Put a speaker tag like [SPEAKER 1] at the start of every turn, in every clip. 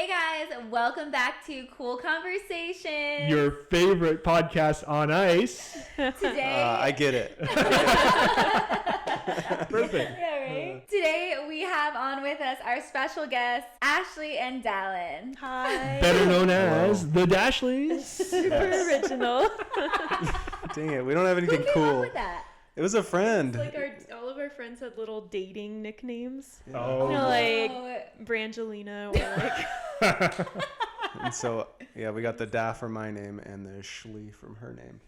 [SPEAKER 1] Hey guys, welcome back to Cool Conversation.
[SPEAKER 2] Your favorite podcast on ice.
[SPEAKER 1] Today,
[SPEAKER 3] I get it.
[SPEAKER 2] Perfect.
[SPEAKER 1] yeah, right? Today we have on with us our special guests, Ashley and Dallin.
[SPEAKER 4] Hi.
[SPEAKER 2] Better known as the Dashleys.
[SPEAKER 4] Super original.
[SPEAKER 3] Dang it, we don't have anything
[SPEAKER 1] Who came
[SPEAKER 3] cool.
[SPEAKER 1] up with that?
[SPEAKER 3] It was a friend.
[SPEAKER 4] Like all of our friends had little dating nicknames.
[SPEAKER 2] Oh.
[SPEAKER 4] You know, like Brangelina or like.
[SPEAKER 3] And so, yeah, we got the Da from my name and the Schley from her name.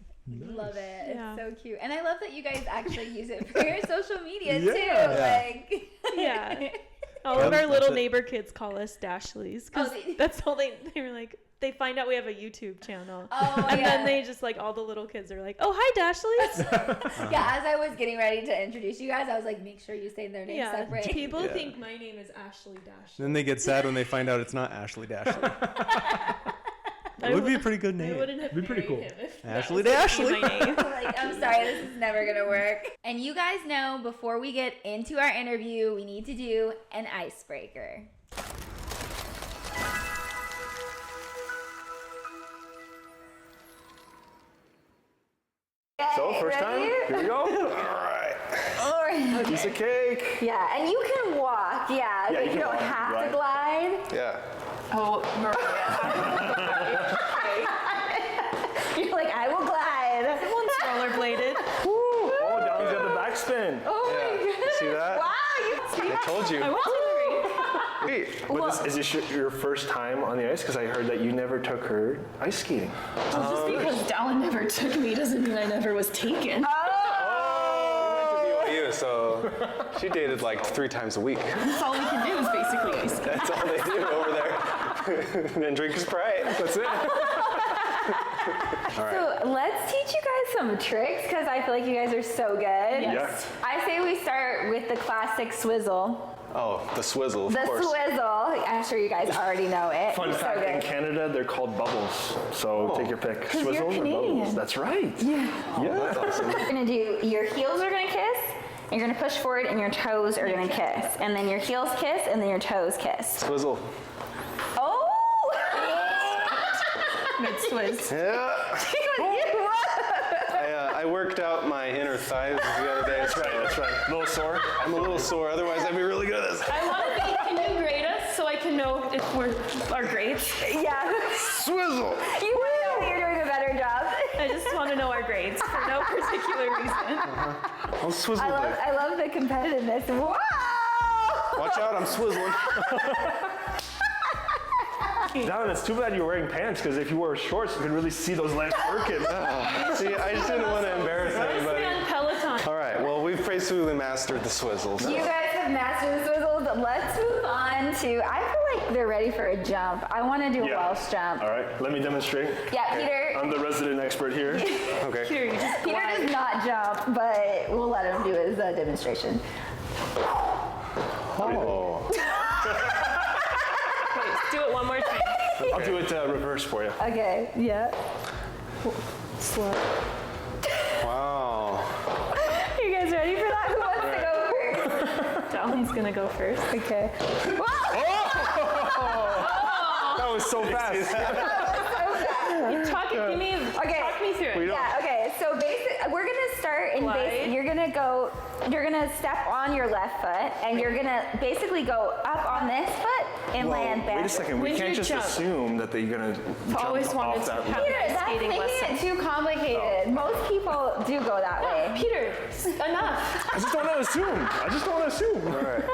[SPEAKER 1] Love it.
[SPEAKER 4] Yeah.
[SPEAKER 1] It's so cute. And I love that you guys actually use it for your social media too.
[SPEAKER 3] Yeah.
[SPEAKER 1] Like
[SPEAKER 4] Yeah. All of our little neighbor kids call us Dashleys because that's all they were like. They find out we have a YouTube channel.
[SPEAKER 1] Oh,
[SPEAKER 4] and
[SPEAKER 1] yeah.
[SPEAKER 4] then they just like, all the little kids are like, oh, hi, Dashleys.
[SPEAKER 1] Yeah, as I was getting ready to introduce you guys, I was like, make sure you say their names separate.
[SPEAKER 4] People think my name is Ashley Dashley.
[SPEAKER 3] Then they get sad when they find out it's not Ashley Dashley. It would be a pretty good
[SPEAKER 4] I
[SPEAKER 3] name.
[SPEAKER 4] wouldn't have
[SPEAKER 2] Be pretty
[SPEAKER 4] married
[SPEAKER 2] cool.
[SPEAKER 4] him if
[SPEAKER 3] Ashley
[SPEAKER 4] that was gonna
[SPEAKER 3] Dashley.
[SPEAKER 4] be my name.
[SPEAKER 1] Like, I'm sorry, this is never gonna work. And you guys know, before we get into our interview, we need to do an icebreaker.
[SPEAKER 5] So, first time?
[SPEAKER 1] Ready?
[SPEAKER 5] Here we go.
[SPEAKER 1] All right.
[SPEAKER 5] Piece of cake.
[SPEAKER 1] Yeah, and you can walk,
[SPEAKER 5] Yeah,
[SPEAKER 1] but
[SPEAKER 5] you
[SPEAKER 1] you
[SPEAKER 5] can
[SPEAKER 1] don't
[SPEAKER 5] walk,
[SPEAKER 1] have
[SPEAKER 5] right.
[SPEAKER 1] to glide.
[SPEAKER 5] Yeah.
[SPEAKER 4] Oh, Maria.
[SPEAKER 1] You're like, I will glide.
[SPEAKER 4] One's rollerbladed.
[SPEAKER 5] Oh, Dallon's got the backspin.
[SPEAKER 1] Oh
[SPEAKER 3] Yeah.
[SPEAKER 1] my
[SPEAKER 3] You
[SPEAKER 1] goodness.
[SPEAKER 3] see that?
[SPEAKER 1] Wow,
[SPEAKER 3] I told you.
[SPEAKER 4] I went to the
[SPEAKER 5] Wait, but is this your first time on the ice? Because I heard that you never took her ice skating.
[SPEAKER 6] Just because Dallin never took me doesn't mean I never was taken.
[SPEAKER 3] Oh! BYU, so she dated like 3 times a week.
[SPEAKER 6] That's all we can do is basically ice skate.
[SPEAKER 3] That's all they do over there. And then drink Sprite. That's it.
[SPEAKER 1] So let's teach you guys some tricks because I feel like you guys are so good.
[SPEAKER 6] Yes.
[SPEAKER 1] I say we start with the classic swizzle.
[SPEAKER 3] Oh, the swizzle, of
[SPEAKER 1] The
[SPEAKER 3] course.
[SPEAKER 1] swizzle. I'm sure you guys already know it.
[SPEAKER 5] Fun
[SPEAKER 1] It's
[SPEAKER 5] fact,
[SPEAKER 1] so
[SPEAKER 5] in
[SPEAKER 1] good.
[SPEAKER 5] Canada, they're called bubbles. So take your pick.
[SPEAKER 1] you're
[SPEAKER 5] Swizzles or
[SPEAKER 1] Canadian.
[SPEAKER 5] bubbles? That's right.
[SPEAKER 1] Yeah.
[SPEAKER 3] That's awesome.
[SPEAKER 1] You're gonna do your heels are gonna kiss, and you're gonna push forward, and your toes are gonna kiss, and then your heels kiss, and then your toes kiss.
[SPEAKER 3] Swizzle.
[SPEAKER 1] Oh!
[SPEAKER 4] Mid-swizz.
[SPEAKER 3] Yeah. I worked out my inner thighs the other day.
[SPEAKER 5] That's right, that's right. A little sore?
[SPEAKER 3] I'm a little sore, otherwise I'd be really good at this.
[SPEAKER 4] I want to be, can you grade us so I can know if we're our grades?
[SPEAKER 1] Yeah.
[SPEAKER 3] Swizzle!
[SPEAKER 1] You wanna know that you're doing a better job.
[SPEAKER 4] I just want to know our grades for no particular reason.
[SPEAKER 3] I'll swizzle there.
[SPEAKER 1] I love the competitiveness. Wow!
[SPEAKER 3] Watch out, I'm swizzling.
[SPEAKER 5] Dallin, it's too bad you're wearing pants because if you wore shorts, you could really see those legs working.
[SPEAKER 3] See, I just didn't want to embarrass
[SPEAKER 4] Let's be
[SPEAKER 3] anybody.
[SPEAKER 4] on Peloton.
[SPEAKER 3] All right, well, we've basically mastered the swizzles.
[SPEAKER 1] You guys have mastered the swizzle, but let's move on to, I feel like they're ready for a jump. I want to do a Welsh jump.
[SPEAKER 5] All right, let me demonstrate.
[SPEAKER 1] Yeah, Peter.
[SPEAKER 5] I'm the resident expert here.
[SPEAKER 3] Okay.
[SPEAKER 4] Here, you just
[SPEAKER 1] Peter does not jump, but we'll let him do his demonstration.
[SPEAKER 3] Oh.
[SPEAKER 4] wait, do it one more time.
[SPEAKER 5] I'll do it reverse for you.
[SPEAKER 1] Okay, yeah.
[SPEAKER 4] Slow.
[SPEAKER 3] Wow.
[SPEAKER 1] You guys ready for that? Who wants to go first?
[SPEAKER 4] Dallin's gonna go first.
[SPEAKER 1] Okay.
[SPEAKER 5] That was so fast.
[SPEAKER 4] Talk me through it.
[SPEAKER 1] Yeah, okay. So we're gonna start in
[SPEAKER 4] Glide.
[SPEAKER 1] you're gonna step on your left foot and you're gonna basically go up on this foot and land back.
[SPEAKER 5] Wait a second, we
[SPEAKER 4] When's
[SPEAKER 5] can't
[SPEAKER 4] your
[SPEAKER 5] just
[SPEAKER 4] jump?
[SPEAKER 5] assume that they're gonna jump
[SPEAKER 4] always wanted
[SPEAKER 5] off
[SPEAKER 4] to
[SPEAKER 5] that
[SPEAKER 4] have-
[SPEAKER 5] ledge.
[SPEAKER 1] Peter, that's
[SPEAKER 4] skating
[SPEAKER 1] making
[SPEAKER 4] lesson.
[SPEAKER 1] it too complicated. Most people do go that way.
[SPEAKER 4] Peter, enough.
[SPEAKER 5] I just don't want to assume.
[SPEAKER 3] All right.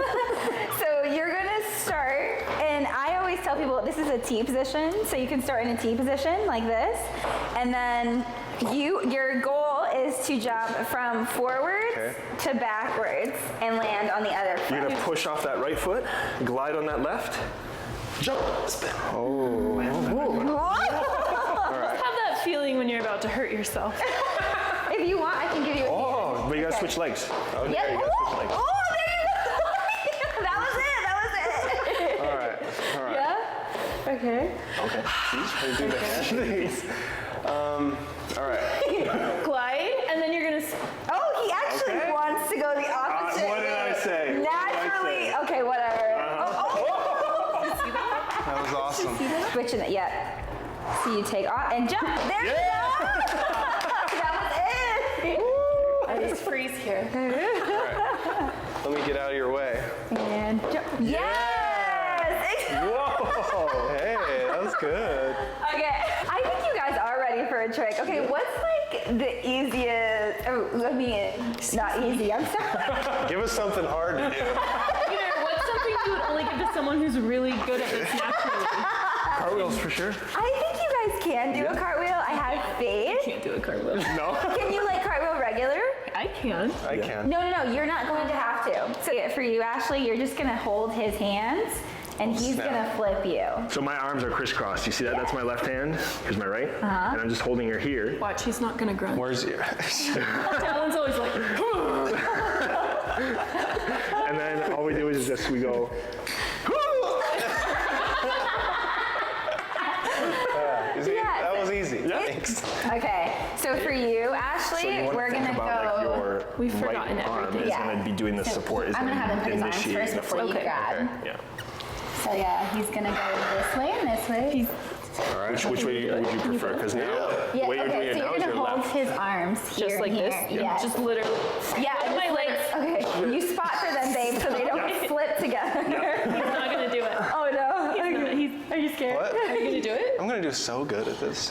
[SPEAKER 1] So you're gonna start, and I always tell people this is a T position, so you can start in a T position like this, and then your goal is to jump from forwards to backwards and land on the other foot.
[SPEAKER 5] You're gonna push off that right foot, glide on that left, jump, spin.
[SPEAKER 4] Have that feeling when you're about to hurt yourself.
[SPEAKER 1] If you want, I can give you a
[SPEAKER 5] Oh, but you gotta switch legs.
[SPEAKER 1] Yep.
[SPEAKER 5] You gotta switch legs.
[SPEAKER 1] Oh, there you go. That was it.
[SPEAKER 3] All right.
[SPEAKER 1] Yeah? Okay.
[SPEAKER 5] Okay.
[SPEAKER 3] I do the hand things. All right.
[SPEAKER 4] Glide, and then you're gonna.
[SPEAKER 1] Oh, he actually
[SPEAKER 5] Okay.
[SPEAKER 1] wants to go the opposite
[SPEAKER 5] What did I
[SPEAKER 1] way.
[SPEAKER 5] say? What did I
[SPEAKER 1] Naturally.
[SPEAKER 5] say?
[SPEAKER 1] Okay, whatever. Oh,
[SPEAKER 3] That was awesome.
[SPEAKER 1] Switching it, yeah. So you take off and jump. There you go. That was it.
[SPEAKER 6] I just freeze here.
[SPEAKER 3] Let me get out of your way.
[SPEAKER 1] And jump. Yes!
[SPEAKER 3] Whoa! Hey, that was good.
[SPEAKER 1] Okay, I think you guys are ready for a trick. Okay, what's like the easiest? Oh, I mean, not easy. I'm sorry.
[SPEAKER 3] Give us something hard to do.
[SPEAKER 6] Peter, what's something you would only give to someone who's really good at this naturally?
[SPEAKER 5] Cartwheels for sure.
[SPEAKER 1] I think you guys can do a cartwheel. I have faith.
[SPEAKER 6] Can't do a cartwheel.
[SPEAKER 5] No.
[SPEAKER 1] Can you like cartwheel regular?
[SPEAKER 6] I can.
[SPEAKER 3] I can.
[SPEAKER 1] No, you're not going to have to. So for you, Ashley, you're just gonna hold his hands and he's
[SPEAKER 3] Snap.
[SPEAKER 1] gonna flip you.
[SPEAKER 5] So my arms are crisscrossed. You see that? That's my left hand. Here's my right. And I'm just holding her here.
[SPEAKER 6] Watch, he's not gonna grunt.
[SPEAKER 3] Where's your?
[SPEAKER 6] Alan's always like,
[SPEAKER 5] And then all we do is just we go.
[SPEAKER 3] Easy?
[SPEAKER 1] Yeah.
[SPEAKER 3] That was easy. Thanks.
[SPEAKER 1] Okay, so for you, Ashley,
[SPEAKER 5] So you want
[SPEAKER 1] we're
[SPEAKER 5] to think
[SPEAKER 1] gonna
[SPEAKER 5] about like
[SPEAKER 1] go.
[SPEAKER 5] your
[SPEAKER 6] We've
[SPEAKER 5] right
[SPEAKER 6] forgotten
[SPEAKER 5] arm
[SPEAKER 6] everything.
[SPEAKER 5] is
[SPEAKER 1] Yeah.
[SPEAKER 5] going to be doing the support. Is
[SPEAKER 1] I'm gonna have him put his arms
[SPEAKER 5] initiating
[SPEAKER 1] first
[SPEAKER 5] the
[SPEAKER 1] before you
[SPEAKER 6] Okay.
[SPEAKER 1] grab.
[SPEAKER 5] Yeah.
[SPEAKER 1] So yeah, he's gonna go this way and this way.
[SPEAKER 3] All right.
[SPEAKER 5] Which way would you prefer? Because now
[SPEAKER 1] Yeah,
[SPEAKER 5] the way you're doing
[SPEAKER 1] okay,
[SPEAKER 5] it
[SPEAKER 1] so
[SPEAKER 5] now
[SPEAKER 1] you're
[SPEAKER 5] is
[SPEAKER 1] gonna
[SPEAKER 5] your
[SPEAKER 1] hold
[SPEAKER 5] left.
[SPEAKER 1] his arms here
[SPEAKER 6] just like
[SPEAKER 1] and
[SPEAKER 6] this.
[SPEAKER 1] here. Yeah.
[SPEAKER 6] Just literally.
[SPEAKER 1] Yeah,
[SPEAKER 6] Like my legs.
[SPEAKER 1] Okay, you spot for them, babe, so they don't slip together.
[SPEAKER 6] He's not gonna do it.
[SPEAKER 1] Oh no.
[SPEAKER 6] Are you scared?
[SPEAKER 3] What?
[SPEAKER 6] Are you gonna do it?
[SPEAKER 3] I'm gonna do so good at this.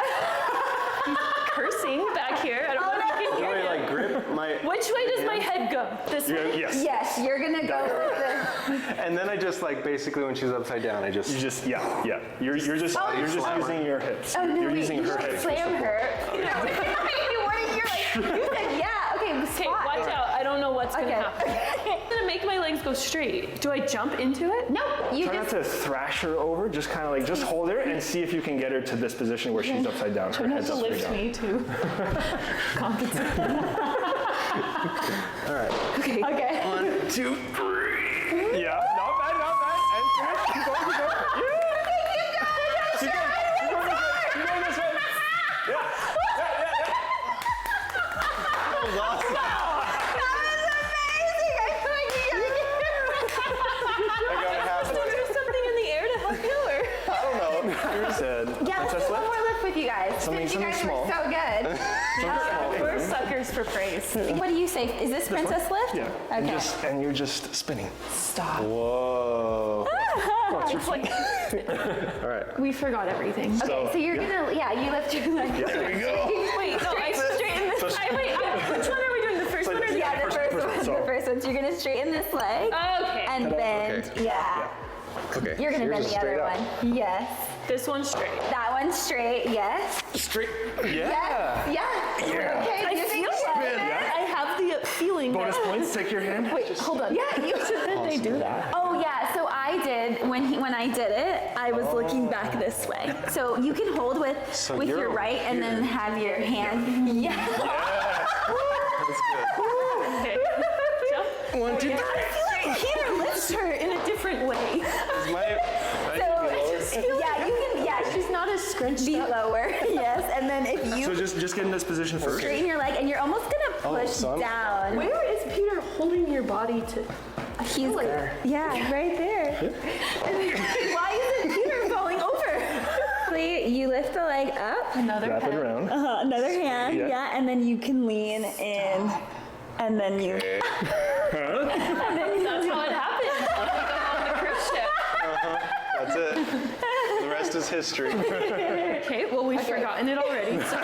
[SPEAKER 6] Cursing back here. I don't know if you can hear
[SPEAKER 3] Wait,
[SPEAKER 6] him.
[SPEAKER 3] like grip my.
[SPEAKER 6] Which way does my head go? This way?
[SPEAKER 5] Yes.
[SPEAKER 1] Yes, you're gonna go with the.
[SPEAKER 3] And then I just like basically when she's upside down, I just.
[SPEAKER 5] You just yeah. You're just
[SPEAKER 3] slam her.
[SPEAKER 5] using your hips.
[SPEAKER 1] Oh no,
[SPEAKER 5] You're
[SPEAKER 1] wait,
[SPEAKER 5] using
[SPEAKER 1] you
[SPEAKER 5] her
[SPEAKER 1] just
[SPEAKER 5] hips.
[SPEAKER 1] slam her. You know, you're like, you said yeah. Okay,
[SPEAKER 6] Okay,
[SPEAKER 1] spot.
[SPEAKER 6] watch out. I don't know what's
[SPEAKER 1] Okay.
[SPEAKER 6] gonna happen. I'm gonna make my legs go straight. Do I jump into it?
[SPEAKER 1] No, you
[SPEAKER 5] Try not
[SPEAKER 1] just.
[SPEAKER 5] to thrash her over. Just kind of like just hold her and see if you can get her to this position where she's upside down. Her
[SPEAKER 6] Don't have
[SPEAKER 5] head's
[SPEAKER 6] to
[SPEAKER 5] upside
[SPEAKER 6] lift
[SPEAKER 5] down.
[SPEAKER 6] me too. Compensate.
[SPEAKER 3] All right.
[SPEAKER 6] Okay.
[SPEAKER 1] Okay.
[SPEAKER 3] 1, 2, 3.
[SPEAKER 5] Yeah, not bad. And finish. Keep going. Keep going this way. Yeah.
[SPEAKER 3] That was awesome. I got half
[SPEAKER 6] Is there something in the air to help you, or?
[SPEAKER 3] I don't know.
[SPEAKER 5] You said
[SPEAKER 1] Yeah, let's
[SPEAKER 5] princess
[SPEAKER 1] do one
[SPEAKER 5] lift.
[SPEAKER 1] more lift with you guys.
[SPEAKER 5] Something
[SPEAKER 1] Since you guys
[SPEAKER 5] small.
[SPEAKER 1] were so good.
[SPEAKER 6] We're suckers for praise.
[SPEAKER 1] What do you say? Is this princess lift?
[SPEAKER 5] Yeah.
[SPEAKER 1] Okay.
[SPEAKER 5] And you're just spinning.
[SPEAKER 6] Stop.
[SPEAKER 3] Whoa.
[SPEAKER 6] It's like
[SPEAKER 3] All right.
[SPEAKER 6] we forgot everything.
[SPEAKER 1] Okay, so you're gonna, you lift your leg.
[SPEAKER 5] There we go.
[SPEAKER 6] Wait, no, I straighten this. Which one are we doing? The first one or the
[SPEAKER 1] Yeah,
[SPEAKER 6] other?
[SPEAKER 1] the first one.
[SPEAKER 5] So-
[SPEAKER 1] The first one. So you're gonna straighten this leg
[SPEAKER 6] Okay.
[SPEAKER 1] and bend.
[SPEAKER 3] Okay.
[SPEAKER 1] Yeah.
[SPEAKER 3] Okay.
[SPEAKER 1] You're gonna
[SPEAKER 3] Yours
[SPEAKER 1] bend
[SPEAKER 3] is
[SPEAKER 1] the other
[SPEAKER 3] straight up.
[SPEAKER 1] one. Yes.
[SPEAKER 6] This one's straight.
[SPEAKER 1] That one's straight. Yes.
[SPEAKER 3] Straight.
[SPEAKER 1] Yes.
[SPEAKER 3] Yeah.
[SPEAKER 1] Yeah.
[SPEAKER 5] Yeah.
[SPEAKER 1] Okay.
[SPEAKER 6] I
[SPEAKER 1] do you think
[SPEAKER 6] feel
[SPEAKER 1] so?
[SPEAKER 6] it. I have the feeling.
[SPEAKER 5] Bonus points. Take your hand.
[SPEAKER 6] Wait, hold on.
[SPEAKER 1] Yeah. You
[SPEAKER 6] Did they do that?
[SPEAKER 1] Oh yeah, so I did when I did it, I was looking back this way. So you can hold with
[SPEAKER 3] So
[SPEAKER 1] your
[SPEAKER 3] you're
[SPEAKER 1] right and then have your hand. Yeah.
[SPEAKER 3] That's good.
[SPEAKER 6] Okay. Jump.
[SPEAKER 3] 1, 2, 3.
[SPEAKER 6] Peter lifts her in a different way.
[SPEAKER 3] Is my.
[SPEAKER 1] So yeah, you can
[SPEAKER 6] She's not as scrunched
[SPEAKER 1] be
[SPEAKER 6] up.
[SPEAKER 1] lower. Yes, and then if you
[SPEAKER 5] So just get in this position first.
[SPEAKER 1] straighten your leg and you're almost gonna push
[SPEAKER 3] so I'm-
[SPEAKER 1] down.
[SPEAKER 6] Where is Peter holding your body to?
[SPEAKER 1] He's yeah, right there. Why isn't Peter falling over? You lift the leg up.
[SPEAKER 6] Another
[SPEAKER 5] Wrap it
[SPEAKER 6] head.
[SPEAKER 5] around.
[SPEAKER 1] Another hand,
[SPEAKER 5] Yeah.
[SPEAKER 1] yeah, and then you can lean in, and then you.
[SPEAKER 6] That's how it happens. On the cruise ship.
[SPEAKER 3] That's it. The rest is history.
[SPEAKER 6] Okay, well we've forgotten it already. So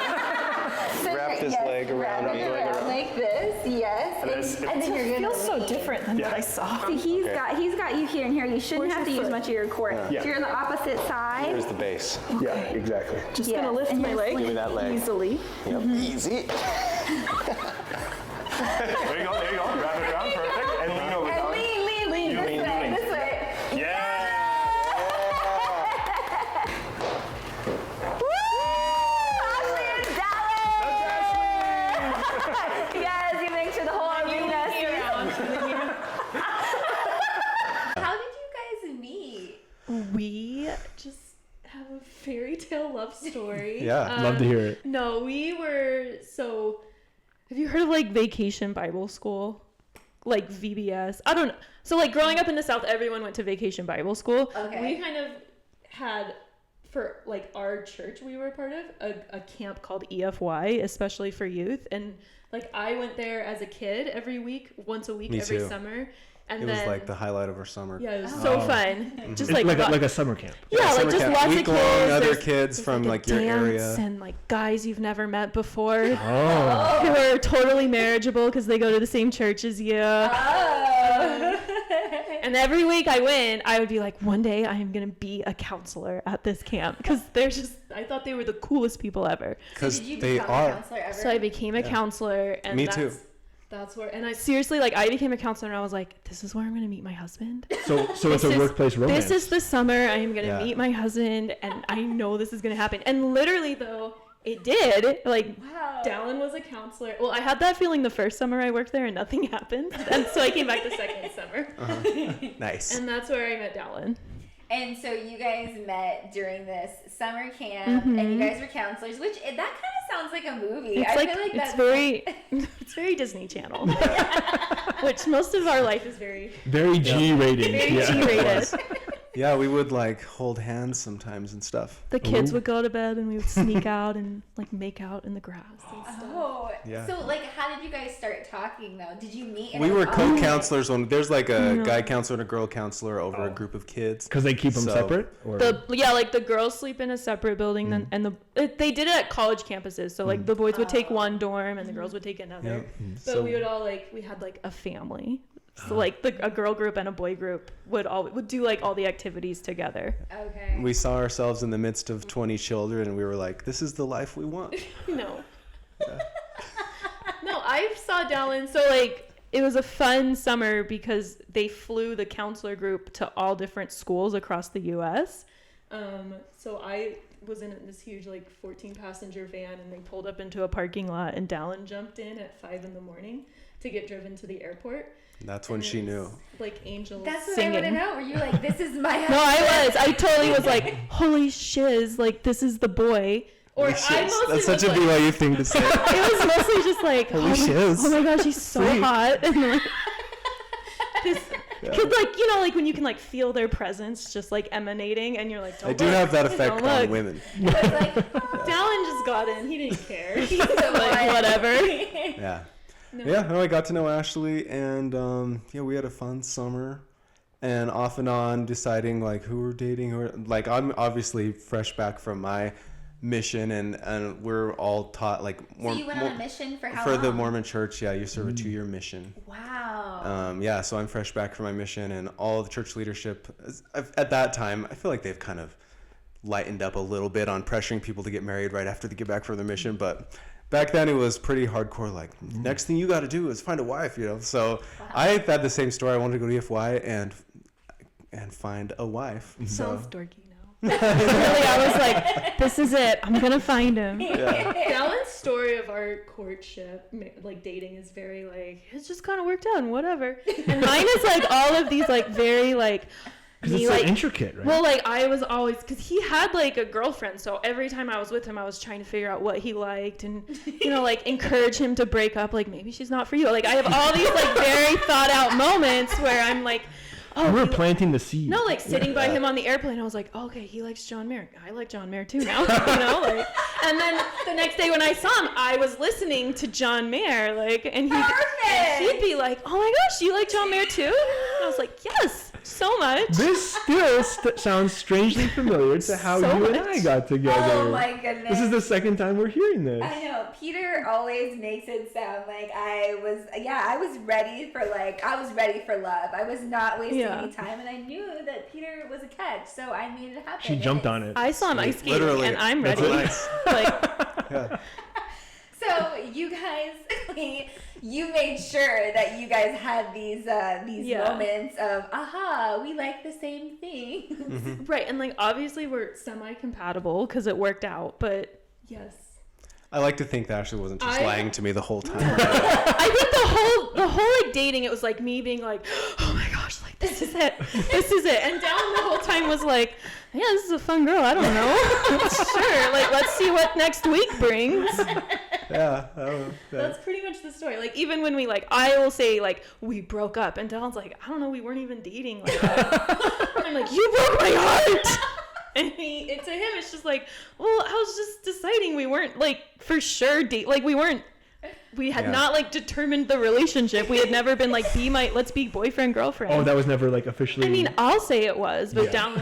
[SPEAKER 3] Wrap this leg around
[SPEAKER 1] wrap
[SPEAKER 3] me.
[SPEAKER 1] it around like this, yes, and then you're gonna.
[SPEAKER 6] feels so different than what I saw.
[SPEAKER 1] See, he's got you here and here. You shouldn't
[SPEAKER 6] Where's
[SPEAKER 1] have to
[SPEAKER 6] your
[SPEAKER 1] use
[SPEAKER 6] foot?
[SPEAKER 1] much of your core.
[SPEAKER 5] Yeah.
[SPEAKER 1] So you're on the opposite side.
[SPEAKER 3] Here's the base.
[SPEAKER 5] Yeah, exactly.
[SPEAKER 6] Just
[SPEAKER 1] Yes,
[SPEAKER 6] gonna lift
[SPEAKER 1] and
[SPEAKER 6] my
[SPEAKER 1] you're
[SPEAKER 6] leg
[SPEAKER 3] Give me that leg.
[SPEAKER 6] easily.
[SPEAKER 3] Yep. Easy.
[SPEAKER 5] There you go. Wrap it around. Perfect. And lean over.
[SPEAKER 1] And lean
[SPEAKER 5] You
[SPEAKER 1] this
[SPEAKER 5] lean,
[SPEAKER 1] way,
[SPEAKER 5] you lean.
[SPEAKER 1] this way.
[SPEAKER 5] Yeah.
[SPEAKER 1] Woo! Ashley and Dallas! Yes, you make sure the whole arena sees.
[SPEAKER 7] How did you guys meet?
[SPEAKER 4] We just have a fairy tale love story.
[SPEAKER 3] Yeah.
[SPEAKER 2] Love to hear it.
[SPEAKER 4] No, we were so. Have you heard of like Vacation Bible School? Like VBS? I don't know. So like growing up in the South, everyone went to Vacation Bible School.
[SPEAKER 7] Okay.
[SPEAKER 4] We kind of had, for like our church we were part of, a camp called EFY, especially for youth. And like I went there as a kid every week, once a week,
[SPEAKER 3] Me
[SPEAKER 4] every
[SPEAKER 3] too.
[SPEAKER 4] summer. And
[SPEAKER 3] It
[SPEAKER 4] then,
[SPEAKER 3] was like the highlight of our summer.
[SPEAKER 4] yeah, it was so fun. Just
[SPEAKER 2] It's
[SPEAKER 4] like,
[SPEAKER 2] like a summer camp.
[SPEAKER 4] yeah, like
[SPEAKER 3] summer
[SPEAKER 4] just
[SPEAKER 3] camp.
[SPEAKER 4] lots of
[SPEAKER 3] Week-long,
[SPEAKER 4] kids.
[SPEAKER 3] other
[SPEAKER 4] There's-
[SPEAKER 3] kids
[SPEAKER 4] there's,
[SPEAKER 3] from,
[SPEAKER 4] a
[SPEAKER 3] like, your
[SPEAKER 4] dance
[SPEAKER 3] area.
[SPEAKER 4] and like guys you've never met before
[SPEAKER 2] Oh.
[SPEAKER 4] who are totally marriageable because they go to the same church as you.
[SPEAKER 1] Oh.
[SPEAKER 4] And every week I went, I would be like, one day I am gonna be a counselor at this camp because they're just. I thought they were the coolest people ever.
[SPEAKER 3] Because
[SPEAKER 1] Did you
[SPEAKER 3] they
[SPEAKER 1] become a
[SPEAKER 3] are.
[SPEAKER 1] counselor ever?
[SPEAKER 4] So I became a counselor, and
[SPEAKER 3] Me
[SPEAKER 4] that's,
[SPEAKER 3] too.
[SPEAKER 4] That's where, and I seriously, like, I became a counselor, and I was like, this is where I'm gonna meet my husband.
[SPEAKER 2] So it's
[SPEAKER 4] This
[SPEAKER 2] a
[SPEAKER 4] is-
[SPEAKER 2] workplace romance.
[SPEAKER 4] This is the summer I am gonna
[SPEAKER 3] Yeah.
[SPEAKER 4] meet my husband, and I know this is gonna happen. And literally, though, it did. Like,
[SPEAKER 1] Wow.
[SPEAKER 4] Dallin was a counselor. Well, I had that feeling the first summer I worked there, and nothing happened. And so I came back the second summer,
[SPEAKER 3] Nice.
[SPEAKER 4] and that's where I met Dallin.
[SPEAKER 1] And so you guys met during this summer camp, and you guys were counselors, which that kind of sounds like a movie.
[SPEAKER 4] It's
[SPEAKER 1] I
[SPEAKER 4] like,
[SPEAKER 1] feel like
[SPEAKER 4] it's
[SPEAKER 1] that's
[SPEAKER 4] very, it's very Disney Channel, which most of our life is very,
[SPEAKER 2] very G rated.
[SPEAKER 4] very
[SPEAKER 2] Yeah.
[SPEAKER 4] G-rated.
[SPEAKER 3] Yeah, we would like hold hands sometimes and stuff.
[SPEAKER 4] The kids
[SPEAKER 2] Ooh.
[SPEAKER 4] would go to bed, and we would sneak out and like make out in the grass and stuff.
[SPEAKER 1] Oh,
[SPEAKER 3] Yeah.
[SPEAKER 1] so like, how did you guys start talking though? Did you meet? In
[SPEAKER 3] We
[SPEAKER 1] a
[SPEAKER 3] were
[SPEAKER 1] college?
[SPEAKER 3] co-counselors when there's like a
[SPEAKER 4] No.
[SPEAKER 3] guy counselor and a girl counselor over a group of kids.
[SPEAKER 2] Because they keep them
[SPEAKER 3] So-
[SPEAKER 2] separate? Or?
[SPEAKER 4] Like the girls sleep in a separate building, then and they did it at college campuses. So like the boys would take one dorm and the girls would take another.
[SPEAKER 3] Yeah.
[SPEAKER 4] But we would all like we had like a family. So like a girl group and a boy group would do like all the activities together.
[SPEAKER 1] Okay.
[SPEAKER 3] We saw ourselves in the midst of 20 children and we were like, this is the life we want.
[SPEAKER 4] No. No, I saw Dallin. So like it was a fun summer because they flew the counselor group to all different schools across the U.S. So I was in this huge like 14-passenger van, and they pulled up into a parking lot, and Dallin jumped in at 5 a.m. to get driven to the airport.
[SPEAKER 3] That's when
[SPEAKER 4] And
[SPEAKER 3] she
[SPEAKER 4] it
[SPEAKER 3] knew.
[SPEAKER 4] was, like angels
[SPEAKER 1] That's what
[SPEAKER 4] singing.
[SPEAKER 1] I want to know. Were you like, this is my husband?
[SPEAKER 4] No, I totally was like, holy shiz, like this is the boy. Or I mostly
[SPEAKER 3] That's
[SPEAKER 4] was
[SPEAKER 3] such a
[SPEAKER 4] like,
[SPEAKER 3] BYU thing to say.
[SPEAKER 4] it was mostly just like,
[SPEAKER 3] Holy
[SPEAKER 4] oh,
[SPEAKER 3] shiz.
[SPEAKER 4] oh my gosh, he's so
[SPEAKER 3] Sweet.
[SPEAKER 4] hot. And like, this, cause like, you know, like when you can like feel their presence just like emanating, and you're like,
[SPEAKER 3] I
[SPEAKER 4] don't
[SPEAKER 3] do
[SPEAKER 4] look,
[SPEAKER 3] have that effect
[SPEAKER 4] don't
[SPEAKER 3] on
[SPEAKER 4] look.
[SPEAKER 3] women.
[SPEAKER 1] It was like,
[SPEAKER 4] Dallin just got in. He didn't care. He's
[SPEAKER 1] so
[SPEAKER 4] like, whatever.
[SPEAKER 3] Yeah.
[SPEAKER 4] No.
[SPEAKER 3] Yeah, no, I got to know Ashley, and yeah, we had a fun summer, and off and on deciding like who we're dating, like I'm obviously fresh back from my mission, and we're all taught like
[SPEAKER 1] so you went on a mission for how
[SPEAKER 3] for
[SPEAKER 1] long?
[SPEAKER 3] the Mormon Church. Yeah, you serve a 2-year mission.
[SPEAKER 1] Wow.
[SPEAKER 3] Yeah, so I'm fresh back from my mission, and all the church leadership at that time, I feel like they've kind of lightened up a little bit on pressuring people to get married right after they get back from their mission, but back then it was pretty hardcore, like next thing you got to do is find a wife, you know. So I had the same story. I wanted to go to EFY and find a wife.
[SPEAKER 4] Sounds dorky now. Really, I was like, this is it. I'm gonna find him. Dallin's story of our courtship, like dating, is very like, it's just kind of worked out and whatever. And mine is like all of these like very like,
[SPEAKER 2] Because it's
[SPEAKER 4] like,
[SPEAKER 2] so intricate, right?
[SPEAKER 4] well, like I was always, because he had like a girlfriend, so every time I was with him, I was trying to figure out what he liked and, you know, like encourage him to break up. Like maybe she's not for you. Like I have all these like very thought out moments where I'm like, oh,
[SPEAKER 2] We're
[SPEAKER 4] he-
[SPEAKER 2] planting the seed.
[SPEAKER 4] no, like sitting by him on the airplane, I was like, oh, okay, he likes John Mayer. I like John Mayer too now, you know, like. And then the next day when I saw him, I was listening to John Mayer, like, and he'd be like, oh my gosh, you like John Mayer too? And I was like, yes, so much.
[SPEAKER 2] This still sounds strangely familiar to how
[SPEAKER 4] So
[SPEAKER 2] you and
[SPEAKER 4] much.
[SPEAKER 2] I got together.
[SPEAKER 1] Oh my goodness.
[SPEAKER 2] This is the second time we're hearing this.
[SPEAKER 1] I know. Peter always makes it sound like I was ready for love. I was not wasting any time, and I knew that Peter was a catch, so I made it happen.
[SPEAKER 2] She jumped on it.
[SPEAKER 4] I saw him ice skating,
[SPEAKER 3] Literally.
[SPEAKER 4] and I'm
[SPEAKER 3] That's
[SPEAKER 4] ready.
[SPEAKER 3] nice.
[SPEAKER 4] Like,
[SPEAKER 3] Yeah.
[SPEAKER 1] So you guys, you made sure that you guys had these
[SPEAKER 4] Yeah.
[SPEAKER 1] moments of, aha, we like the same thing.
[SPEAKER 4] right, and like obviously we're semi-compatible because it worked out, but yes.
[SPEAKER 3] I like to think that Ashley wasn't just lying to me the whole time.
[SPEAKER 4] I think the whole like dating, it was like me being like, oh my gosh, like this is it, and Dallin the whole time was like, yeah, this is a fun girl. I don't know, sure, like let's see what next week brings.
[SPEAKER 3] Yeah. I don't know.
[SPEAKER 4] That's pretty much the story. Like even when we like, I will say like we broke up, and Dallin's like, I don't know, we weren't even dating like that. And I'm like, you broke my heart. And to him, it's just like, well, I was just deciding we weren't like for sure we had not like determined the relationship. We had never been like, let's be boyfriend, girlfriend.
[SPEAKER 2] Oh, that was never like officially.
[SPEAKER 4] I mean, I'll say it was, but Dallin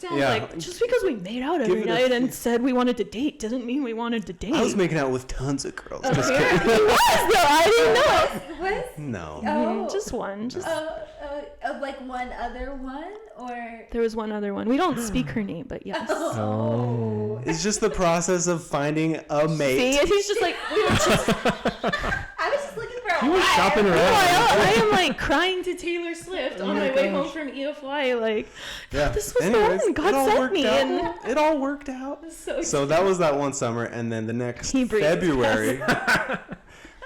[SPEAKER 4] like, just because we made out every night and said we wanted to date doesn't mean we wanted to date.
[SPEAKER 3] I was making out with tons of girls. Just kidding.
[SPEAKER 4] He was, though. I didn't know.
[SPEAKER 7] What?
[SPEAKER 3] No.
[SPEAKER 7] Oh.
[SPEAKER 4] Just one.
[SPEAKER 7] Like one other one, or
[SPEAKER 4] There was one other one. We don't speak her name, but yes.
[SPEAKER 2] Oh.
[SPEAKER 3] It's just the process of finding a mate.
[SPEAKER 4] See, he's just like, we were just.
[SPEAKER 7] I was just looking for a
[SPEAKER 2] He was
[SPEAKER 7] wife.
[SPEAKER 2] shopping around.
[SPEAKER 4] I am like crying to Taylor Swift on my way home from EFY. Like, this was the one God sent me, and
[SPEAKER 3] it all worked out. So that was that one summer, and then the next February,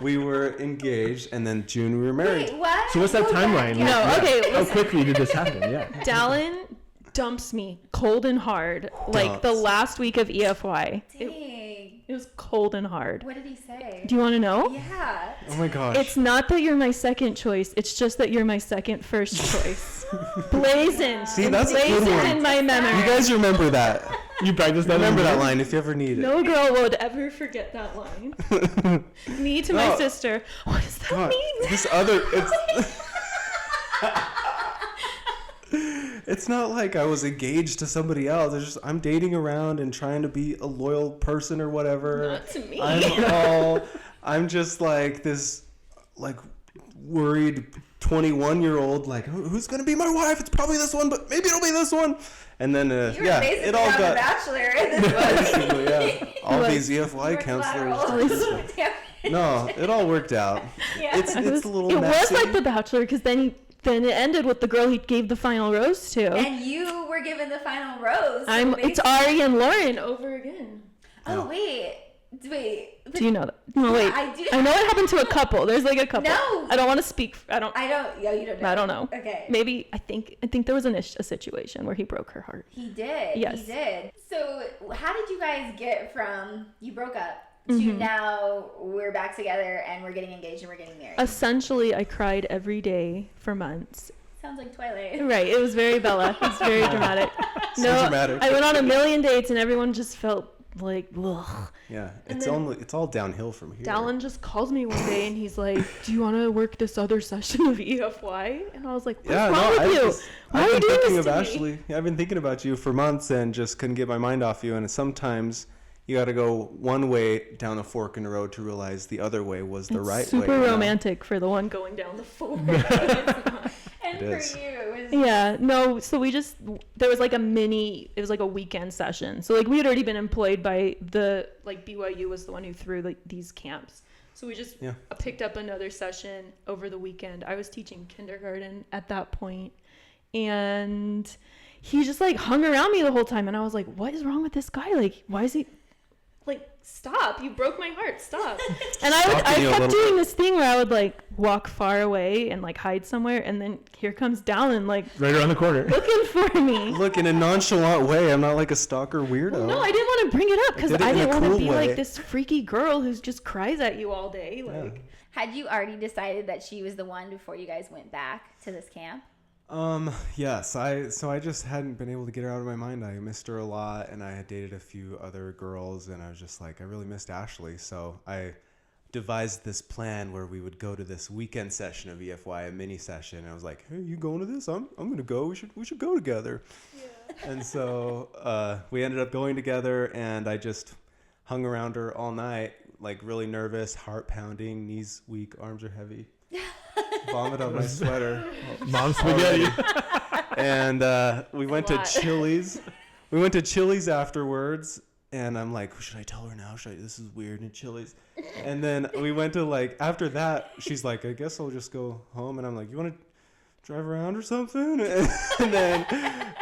[SPEAKER 3] we were engaged, and then June we were married.
[SPEAKER 7] Wait, what?
[SPEAKER 2] So what's that timeline?
[SPEAKER 4] No, okay.
[SPEAKER 2] How quickly did this happen? Yeah.
[SPEAKER 4] Dallin dumps me cold and hard, like the last week of EFY.
[SPEAKER 7] Dang.
[SPEAKER 4] It was cold and hard.
[SPEAKER 7] What did he say?
[SPEAKER 4] Do you want to know?
[SPEAKER 7] Yeah.
[SPEAKER 3] Oh my gosh.
[SPEAKER 4] It's not that you're my second choice. It's just that you're my second first choice. Blazoned.
[SPEAKER 3] See, that's a good
[SPEAKER 4] Blazoned
[SPEAKER 3] one.
[SPEAKER 4] in my memory.
[SPEAKER 3] You guys remember that?
[SPEAKER 2] You practiced that.
[SPEAKER 3] Remember that line if you ever need it.
[SPEAKER 4] No girl would ever forget that line. Me to my sister. What does that
[SPEAKER 3] God,
[SPEAKER 4] mean?
[SPEAKER 3] this other. It's not like I was engaged to somebody else. It's just I'm dating around and trying to be a loyal person or whatever.
[SPEAKER 4] Not to me.
[SPEAKER 3] I'm just like this, like worried 21-year-old. Like who's gonna be my wife? It's probably this one, but maybe it'll be this one. And then
[SPEAKER 7] basically
[SPEAKER 3] it all
[SPEAKER 7] on
[SPEAKER 3] got
[SPEAKER 7] The Bachelor.
[SPEAKER 3] basically, yeah. All these EFY counselors. No, it all worked out.
[SPEAKER 7] Yeah.
[SPEAKER 3] It's a little
[SPEAKER 4] It
[SPEAKER 3] messy.
[SPEAKER 4] was like The Bachelor because then it ended with the girl he gave the final rose to.
[SPEAKER 7] And you were given the final rose. So
[SPEAKER 4] It's Ari and Lauren over again.
[SPEAKER 7] Oh wait.
[SPEAKER 4] Do you know that? No, wait.
[SPEAKER 7] I do.
[SPEAKER 4] I know it happened to a couple. There's like a couple.
[SPEAKER 7] No.
[SPEAKER 4] I don't want to speak.
[SPEAKER 7] Yeah, you don't know.
[SPEAKER 4] I don't know.
[SPEAKER 7] Okay.
[SPEAKER 4] Maybe I think there was a situation where he broke her heart.
[SPEAKER 7] He did.
[SPEAKER 4] Yes.
[SPEAKER 7] He did. So how did you guys get from you broke up to
[SPEAKER 4] Mm-hmm.
[SPEAKER 7] now we're back together and we're getting engaged and we're getting married?
[SPEAKER 4] Essentially, I cried every day for months.
[SPEAKER 7] Sounds like Twilight.
[SPEAKER 4] Right. It was very Bella. It was very dramatic.
[SPEAKER 3] So dramatic.
[SPEAKER 4] I went on a million dates and everyone just felt like, ugh.
[SPEAKER 3] Yeah, it's all downhill from here.
[SPEAKER 4] Dallin just calls me one day and he's like, "Do you want to work this other session of EFY?" And I was like, "What's wrong with you? Why are you doing this to me?"
[SPEAKER 3] Ashley. I've been thinking about you for months and just couldn't get my mind off you. And sometimes you got to go one way down a fork in the road to realize the other way was the right way.
[SPEAKER 4] Super romantic for the one going down the fork.
[SPEAKER 7] And
[SPEAKER 3] It
[SPEAKER 7] for
[SPEAKER 3] is.
[SPEAKER 7] you, it was
[SPEAKER 4] Yeah, no, so there was like it was like a weekend session. So like we had already been employed by BYU was the one who threw like these camps. So we just picked up another session over the weekend. I was teaching kindergarten at that point, and he just like hung around me the whole time. And I was like, what is wrong with this guy? Like, why is he like, stop, you broke my heart, stop. And I kept doing this thing where I would like walk far away and like hide somewhere, and then here comes Dallin like
[SPEAKER 2] right around the corner
[SPEAKER 4] looking for me.
[SPEAKER 3] Look, in a nonchalant way, I'm not like a stalker weirdo.
[SPEAKER 4] Well, no, I didn't want to bring it up because
[SPEAKER 3] did it
[SPEAKER 4] I
[SPEAKER 3] in a
[SPEAKER 4] didn't want to
[SPEAKER 3] cool
[SPEAKER 4] be
[SPEAKER 3] way.
[SPEAKER 4] like this freaky girl who just cries at you all day. Like,
[SPEAKER 7] Had you already decided that she was the one before you guys went back to this camp?
[SPEAKER 3] Yes. I just hadn't been able to get her out of my mind. I missed her a lot, and I had dated a few other girls, and I was just like, I really missed Ashley. So I devised this plan where we would go to this weekend session of EFY, a mini session. And I was like, hey, you going to this? I'm gonna go. We should go together. Yeah. And so we ended up going together, and I just hung around her all night, like really nervous, heart pounding, knees weak, arms are heavy. Vomit on my sweater.
[SPEAKER 2] mom spaghetti.
[SPEAKER 3] And we went to Chili's. We went to Chili's afterwards, and I'm like, should I tell her now? This is weird in Chili's. And then we went to after that, she's like, I guess I'll just go home. And I'm like, you want to drive around or something? And then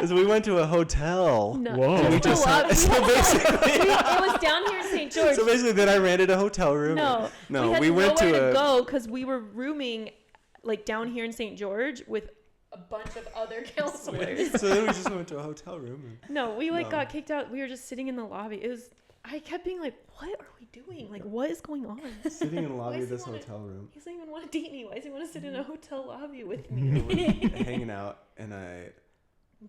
[SPEAKER 3] so we went to a hotel.
[SPEAKER 4] no.
[SPEAKER 2] Whoa.
[SPEAKER 3] And we just so basically,
[SPEAKER 4] it was down here in St. George.
[SPEAKER 3] so basically, then I rented a hotel room.
[SPEAKER 4] No, we went nowhere to go because we were rooming like down here in St. George with a bunch of other counselors.
[SPEAKER 3] So then we just went to a hotel room.
[SPEAKER 4] No, we got kicked out. We were just sitting in the lobby. I kept being like, what are we doing? Like, what is going on?
[SPEAKER 3] Sitting in the lobby of this hotel room.
[SPEAKER 4] He doesn't even want to date me. Why does he want to sit in a hotel lobby with
[SPEAKER 3] We
[SPEAKER 4] me?
[SPEAKER 3] were hanging out, and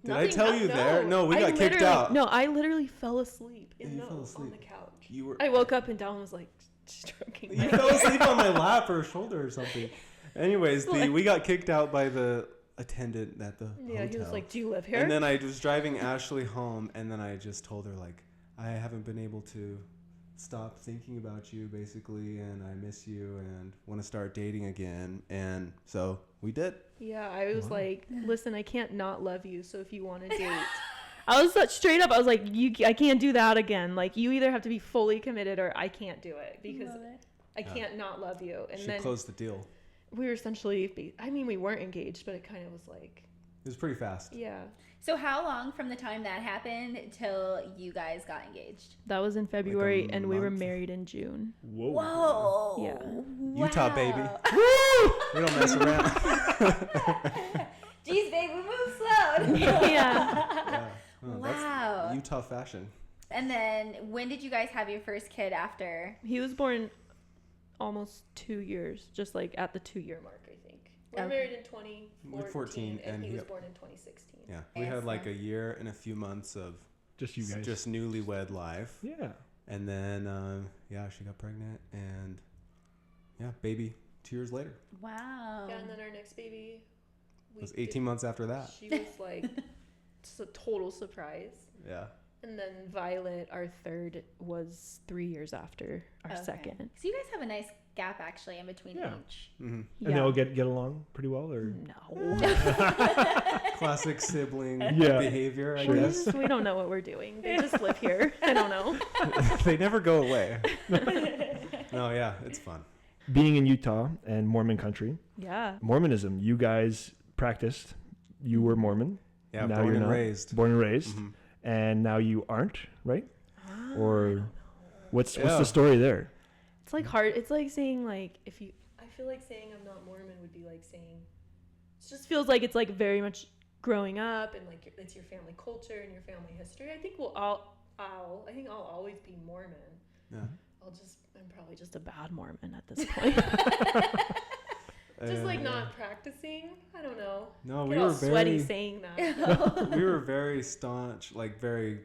[SPEAKER 3] Did I tell you there? No, we
[SPEAKER 4] I
[SPEAKER 3] got kicked
[SPEAKER 4] literally-
[SPEAKER 3] out.
[SPEAKER 4] No, I literally fell asleep
[SPEAKER 3] You fell
[SPEAKER 4] on
[SPEAKER 3] asleep.
[SPEAKER 4] the couch.
[SPEAKER 3] You were.
[SPEAKER 4] I woke up and Dallin was like stroking
[SPEAKER 3] You
[SPEAKER 4] my
[SPEAKER 3] fell asleep on my lap or shoulder or something. Anyways, we got kicked out by the attendant at the
[SPEAKER 4] Yeah,
[SPEAKER 3] hotel.
[SPEAKER 4] he was like, "Do you live here?"
[SPEAKER 3] And then I was driving Ashley home, and then I just told her, like, I haven't been able to stop thinking about you, basically, and I miss you and want to start dating again. And so we did.
[SPEAKER 4] Yeah, I was like, "Listen, I can't not love you. So if you want to date." I was straight up. I was like, I can't do that again. Like, you either have to be fully committed or I can't do it because I can't not love you. And
[SPEAKER 3] She
[SPEAKER 4] then
[SPEAKER 3] closed the deal.
[SPEAKER 4] we were essentially, I mean, we weren't engaged, but it kind of was like,
[SPEAKER 3] It was pretty fast.
[SPEAKER 4] yeah.
[SPEAKER 7] So how long from the time that happened till you guys got engaged?
[SPEAKER 4] That was in February, and we were
[SPEAKER 3] month.
[SPEAKER 4] married in June.
[SPEAKER 2] Whoa.
[SPEAKER 7] Whoa.
[SPEAKER 4] Yeah.
[SPEAKER 3] Utah,
[SPEAKER 7] Wow.
[SPEAKER 3] baby. We don't mess around.
[SPEAKER 7] Jeez, babe, we move slow.
[SPEAKER 4] Yeah.
[SPEAKER 3] Yeah. Oh, that's
[SPEAKER 7] Wow.
[SPEAKER 3] Utah fashion.
[SPEAKER 7] And then when did you guys have your first kid after?
[SPEAKER 4] He was born almost 2 years, just like at the 2-year mark, I think. We were
[SPEAKER 7] Okay.
[SPEAKER 4] married in 2014,
[SPEAKER 3] 14,
[SPEAKER 4] and he was
[SPEAKER 3] yep.
[SPEAKER 4] born in 2016.
[SPEAKER 3] Yeah. We had like a year and a few months of
[SPEAKER 2] Just you guys.
[SPEAKER 3] just newlywed life.
[SPEAKER 2] Yeah.
[SPEAKER 3] And then, yeah, she got pregnant, and yeah, baby 2 years later.
[SPEAKER 7] Wow.
[SPEAKER 4] Yeah, and then our next baby
[SPEAKER 3] It was 18 months after that.
[SPEAKER 4] She was like just a total surprise.
[SPEAKER 3] Yeah.
[SPEAKER 4] And then Violet, our third, was 3 years after our second.
[SPEAKER 7] So you guys have a nice gap actually in between
[SPEAKER 2] Yeah.
[SPEAKER 7] each.
[SPEAKER 3] Mm-hmm.
[SPEAKER 2] And they all get along pretty well, or
[SPEAKER 4] No.
[SPEAKER 3] Classic sibling
[SPEAKER 2] Yeah.
[SPEAKER 3] behavior, I
[SPEAKER 4] We
[SPEAKER 3] guess.
[SPEAKER 4] just- we don't know what we're doing. They just live here. I don't know.
[SPEAKER 3] They never go away. No, yeah, it's fun.
[SPEAKER 2] being in Utah and Mormon country,
[SPEAKER 4] Yeah.
[SPEAKER 2] Mormonism. You guys practiced. You were Mormon.
[SPEAKER 3] Yeah,
[SPEAKER 2] Now
[SPEAKER 3] born
[SPEAKER 2] you're
[SPEAKER 3] and
[SPEAKER 2] not.
[SPEAKER 3] raised.
[SPEAKER 2] Born and raised,
[SPEAKER 3] Mhm.
[SPEAKER 2] and now you aren't, right? Or what's
[SPEAKER 3] Yeah.
[SPEAKER 2] the story there?
[SPEAKER 4] It's like hard. It's like saying like if you. I feel like saying I'm not Mormon would be like saying. It just feels like it's like very much growing up and like it's your family culture and your family history. I think I think I'll always be Mormon.
[SPEAKER 3] Yeah.
[SPEAKER 4] I'm probably just a bad Mormon at this point. Just like not practicing. I don't know.
[SPEAKER 3] No,
[SPEAKER 4] Get
[SPEAKER 3] we
[SPEAKER 4] all
[SPEAKER 3] were
[SPEAKER 4] sweaty
[SPEAKER 3] very
[SPEAKER 4] saying that.
[SPEAKER 3] we were very staunch, like very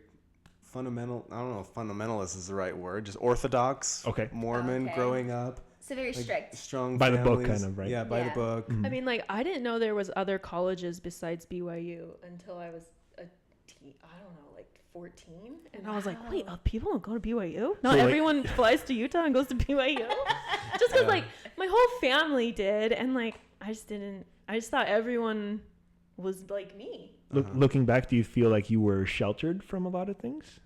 [SPEAKER 3] fundamental. I don't know if fundamentalist is the right word. Just orthodox.
[SPEAKER 2] Okay.
[SPEAKER 3] Mormon
[SPEAKER 7] Okay.
[SPEAKER 3] growing up.
[SPEAKER 7] So very
[SPEAKER 3] Like
[SPEAKER 7] strict.
[SPEAKER 3] strong
[SPEAKER 2] By the book,
[SPEAKER 3] families.
[SPEAKER 2] kind of, right?
[SPEAKER 3] Yeah, by the
[SPEAKER 7] Yeah.
[SPEAKER 3] book.
[SPEAKER 2] Mm.
[SPEAKER 4] I mean, like, I didn't know there was other colleges besides BYU until I was I don't know, like 14. And I was like, wait, people don't go to BYU? Not
[SPEAKER 2] So, like-
[SPEAKER 4] everyone flies to Utah and goes to BYU? Just because,
[SPEAKER 3] Yeah.
[SPEAKER 4] like, my whole family did. And, like, I just thought everyone was like me.
[SPEAKER 2] Looking back, do you feel like you were sheltered from a lot of things?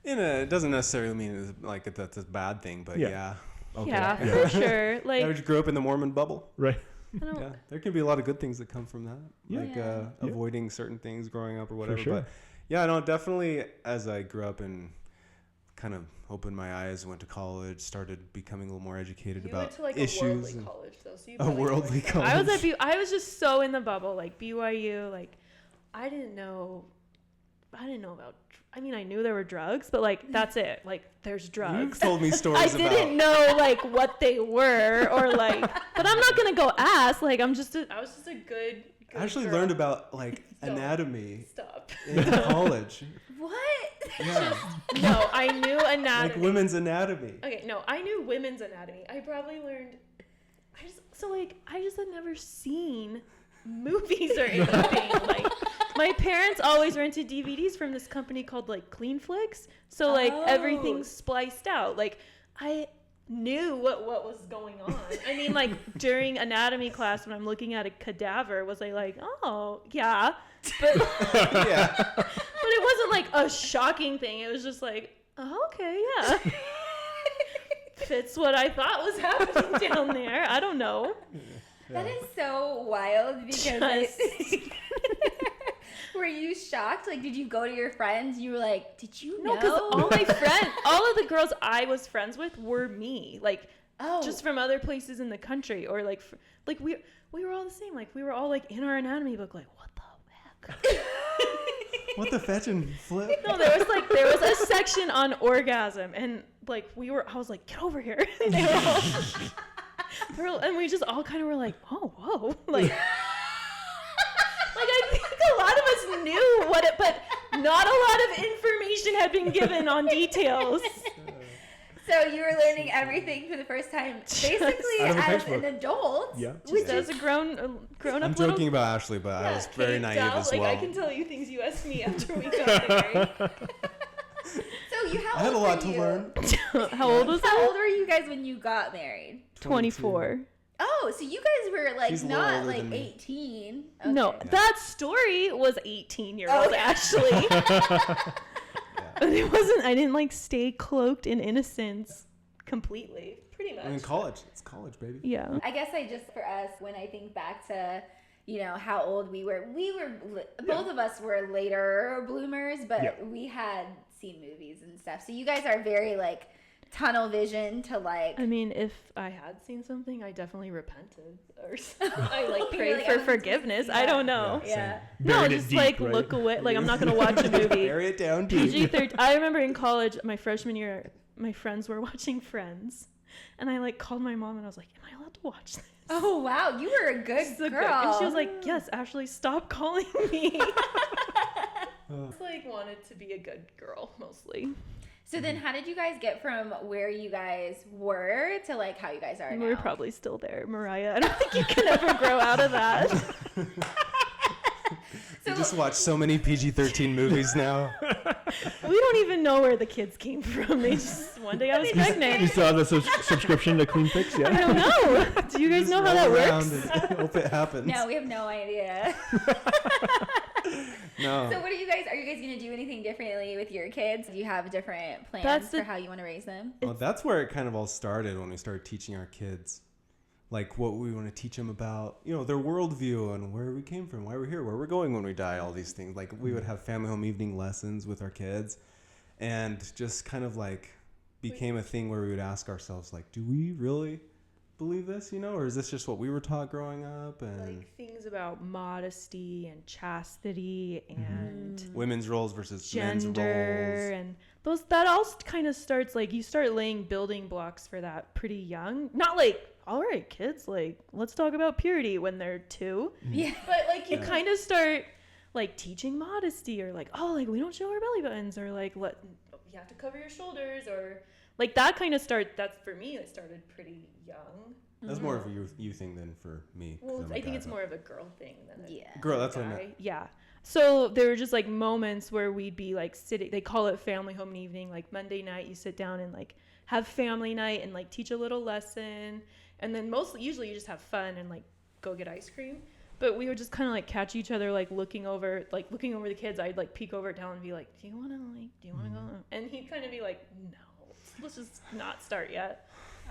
[SPEAKER 3] It doesn't necessarily mean it's like that's a bad thing, but
[SPEAKER 2] Yeah.
[SPEAKER 3] yeah.
[SPEAKER 2] Okay.
[SPEAKER 4] Yeah, for sure. Like,
[SPEAKER 3] I grew up in the Mormon bubble.
[SPEAKER 2] Right.
[SPEAKER 4] I don't,
[SPEAKER 3] Yeah, there can be a lot of good things that come from that,
[SPEAKER 2] Yeah.
[SPEAKER 3] like
[SPEAKER 7] Yeah.
[SPEAKER 3] avoiding certain things growing up or whatever.
[SPEAKER 2] sure.
[SPEAKER 3] But yeah, no, definitely. As I grew up and kind of opened my eyes, went to college, started becoming a little more educated
[SPEAKER 4] you
[SPEAKER 3] about
[SPEAKER 4] went to, like,
[SPEAKER 3] issues.
[SPEAKER 4] a worldly
[SPEAKER 3] and-
[SPEAKER 4] college, though. So you
[SPEAKER 3] A
[SPEAKER 4] probably know
[SPEAKER 3] worldly
[SPEAKER 4] what-
[SPEAKER 3] college.
[SPEAKER 4] I was just so in the bubble, like BYU, like I didn't know about. I mean, I knew there were drugs, but like that's it. Like there's
[SPEAKER 3] You've
[SPEAKER 4] drugs.
[SPEAKER 3] told me
[SPEAKER 4] I
[SPEAKER 3] stories
[SPEAKER 4] didn't
[SPEAKER 3] about.
[SPEAKER 4] know like what they were or like, but I'm not gonna go ask. Like I was just a good.
[SPEAKER 3] I actually
[SPEAKER 4] girl.
[SPEAKER 3] learned about like
[SPEAKER 4] Don't.
[SPEAKER 3] anatomy
[SPEAKER 4] Stuff.
[SPEAKER 3] in college.
[SPEAKER 7] What?
[SPEAKER 3] Yeah,
[SPEAKER 4] No, I knew anatomy.
[SPEAKER 3] like women's anatomy.
[SPEAKER 4] Okay, no, I knew women's anatomy. I probably learned. I just had never seen movies or anything. Like my parents always rented DVDs from this company called like Clean Flicks, so like
[SPEAKER 7] Oh.
[SPEAKER 4] everything's spliced out. Like I knew what was going on. I mean, like during anatomy class when I'm looking at a cadaver, was I like, oh yeah, but
[SPEAKER 3] Yeah.
[SPEAKER 4] but it wasn't like a shocking thing. It was just like, oh, okay, yeah. Fits what I thought was happening down there. I don't know.
[SPEAKER 7] That is so wild because were you shocked? Like, did you go to your friends? You were like, did you
[SPEAKER 4] No,
[SPEAKER 7] know?
[SPEAKER 4] because all my friends, all of the girls I was friends with were me. Like,
[SPEAKER 7] oh,
[SPEAKER 4] just from other places in the country, or like we were all the same. Like, we were all like in our anatomy book. Like, what the heck?
[SPEAKER 3] What the fetch and flip?
[SPEAKER 4] No, there was a section on orgasm, and like I was like, get over here. And they were all, and we just all kind of were like, oh, whoa, like I think a lot of us knew what it, but not a lot of information had been given on details.
[SPEAKER 7] So you were learning everything for the first time, basically
[SPEAKER 2] Out of a
[SPEAKER 7] as
[SPEAKER 2] textbook.
[SPEAKER 7] an adult.
[SPEAKER 2] Yeah.
[SPEAKER 7] Which
[SPEAKER 4] As
[SPEAKER 7] is
[SPEAKER 4] a grown up
[SPEAKER 3] I'm
[SPEAKER 4] little.
[SPEAKER 3] joking about Ashley, but I was very naive as well.
[SPEAKER 4] I can tell you things you asked me after we got married.
[SPEAKER 7] so. You how
[SPEAKER 3] I had a
[SPEAKER 7] old
[SPEAKER 3] lot
[SPEAKER 7] were
[SPEAKER 3] to
[SPEAKER 7] you?
[SPEAKER 3] learn.
[SPEAKER 4] How old was
[SPEAKER 7] How
[SPEAKER 4] I?
[SPEAKER 7] old were you guys when you got married?
[SPEAKER 4] 24.
[SPEAKER 7] Oh, so you guys were like
[SPEAKER 3] She's a little
[SPEAKER 7] not
[SPEAKER 3] older
[SPEAKER 7] like
[SPEAKER 3] than me.
[SPEAKER 7] 18.
[SPEAKER 4] No,
[SPEAKER 7] Okay.
[SPEAKER 4] that story was 18-year-old
[SPEAKER 7] Okay.
[SPEAKER 4] actually. It wasn't. I didn't like stay cloaked in innocence completely. Pretty much.
[SPEAKER 3] I mean, college. It's college, baby.
[SPEAKER 4] Yeah.
[SPEAKER 7] I guess for us, when I think back to, how old we were both of us were later bloomers, but
[SPEAKER 2] Yeah.
[SPEAKER 7] we had seen movies and stuff. So you guys are very like tunnel vision to like.
[SPEAKER 4] I mean, if I had seen something, I definitely repented or I like
[SPEAKER 7] You're
[SPEAKER 4] prayed
[SPEAKER 7] like,
[SPEAKER 4] for
[SPEAKER 7] I'm just
[SPEAKER 4] forgiveness. I don't know.
[SPEAKER 7] Yeah.
[SPEAKER 4] No,
[SPEAKER 2] Buried it
[SPEAKER 4] just
[SPEAKER 2] deep,
[SPEAKER 4] like
[SPEAKER 2] right?
[SPEAKER 4] look away. Like I'm not gonna watch a movie.
[SPEAKER 3] Bury it down deep.
[SPEAKER 4] PG-13. I remember in college, my freshman year, my friends were watching Friends, and I like called my mom and I was like, "Am I allowed to watch this?"
[SPEAKER 7] Oh wow, you were a good
[SPEAKER 4] So
[SPEAKER 7] girl.
[SPEAKER 4] good. And she was like, "Yes, Ashley, stop calling me." Just like wanted to be a good girl mostly.
[SPEAKER 7] So then, how did you guys get from where you guys were to like how you guys are now?
[SPEAKER 4] We're probably still there, Mariah. I don't think you can ever grow out of that.
[SPEAKER 3] You just watch so many PG-13 movies now.
[SPEAKER 4] We don't even know where the kids came from. They just one day I was
[SPEAKER 2] You
[SPEAKER 4] pregnant.
[SPEAKER 2] saw the subscription to Clean Picks,
[SPEAKER 4] I
[SPEAKER 2] yeah?
[SPEAKER 4] don't know. Do you guys know how that works?
[SPEAKER 3] And hope it happens.
[SPEAKER 7] No, we have no idea.
[SPEAKER 3] No.
[SPEAKER 7] So what are you guys gonna do anything differently with your kids? Do you have different plans
[SPEAKER 4] That's the-
[SPEAKER 7] for how you want to raise them?
[SPEAKER 3] Well, that's where it kind of all started when we started teaching our kids, like what we want to teach them about, their worldview and where we came from, why we're here, where we're going when we die, all these things. Like we would have family home evening lessons with our kids, and just kind of like became a thing where we would ask ourselves, like, do we really believe this, or is this just what we were taught growing up? And
[SPEAKER 4] Like things about modesty and chastity and
[SPEAKER 3] women's roles versus men's
[SPEAKER 4] gender
[SPEAKER 3] roles.
[SPEAKER 4] and that all kind of starts like you start laying building blocks for that pretty young. Not like, all right, kids, like let's talk about purity when they're 2.
[SPEAKER 7] Yeah.
[SPEAKER 4] But like you kind of start like teaching modesty or like, oh, like we don't show our belly buttons or like you have to cover your shoulders or like that kind of that's for me, it started pretty young.
[SPEAKER 3] That's more of a you thing than for me. 'cause
[SPEAKER 4] Well,
[SPEAKER 3] I'm a
[SPEAKER 4] I think
[SPEAKER 3] guy,
[SPEAKER 4] it's
[SPEAKER 3] but-
[SPEAKER 4] more of a girl thing than a
[SPEAKER 7] Yeah.
[SPEAKER 3] Girl, that's what I
[SPEAKER 4] guy.
[SPEAKER 3] meant.
[SPEAKER 4] Yeah. So there were just like moments where we'd be like sitting, they call it family home evening, like Monday night you sit down and like have family night and like teach a little lesson. And then usually you just have fun and like go get ice cream. But we would just kind of like catch each other like looking over the kids. I'd like peek over at Dallin and be like, do you want to go? And he'd kind of be like, no, let's just not start yet.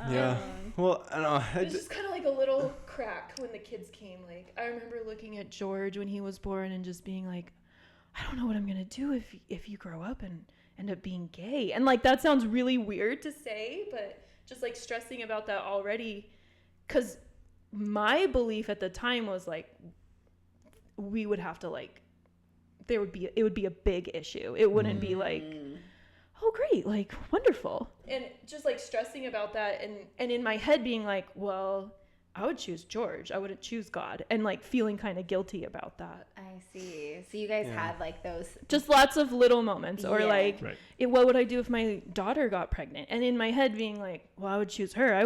[SPEAKER 3] Yeah. Well, I don't know.
[SPEAKER 4] It was just kind of like a little crack when the kids came. Like I remember looking at George when he was born and just being like, I don't know what I'm gonna do if you grow up and end up being gay. And like that sounds really weird to say, but just like stressing about that already, because my belief at the time was like we would have to like it would be a big issue. It wouldn't be like, oh great, like wonderful. And just like stressing about that and in my head being like, well, I would choose George. I wouldn't choose God. And like feeling kind of guilty about that.
[SPEAKER 7] I see. So you guys had like those.
[SPEAKER 4] Just lots of little moments or
[SPEAKER 7] Yeah.
[SPEAKER 4] like,
[SPEAKER 2] Right.
[SPEAKER 4] what would I do if my daughter got pregnant? And in my head being like, well, I would choose her. I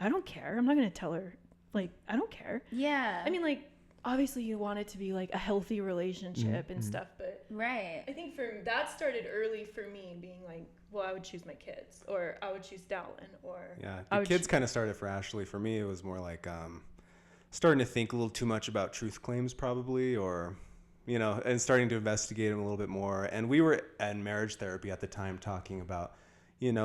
[SPEAKER 4] don't care. I'm not going to tell her. Like, I don't care.
[SPEAKER 7] Yeah.
[SPEAKER 4] I mean, like, obviously you want it to be like a healthy relationship and stuff, but
[SPEAKER 7] right.
[SPEAKER 4] I think that started early for me being like, well, I would choose my kids or I would choose Dallin or
[SPEAKER 3] Yeah,
[SPEAKER 4] I
[SPEAKER 3] the
[SPEAKER 4] would
[SPEAKER 3] kids kind of started for Ashley. For me, it was more like starting to think a little too much about truth claims probably, or, and starting to investigate them a little bit more. And we were in marriage therapy at the time talking about,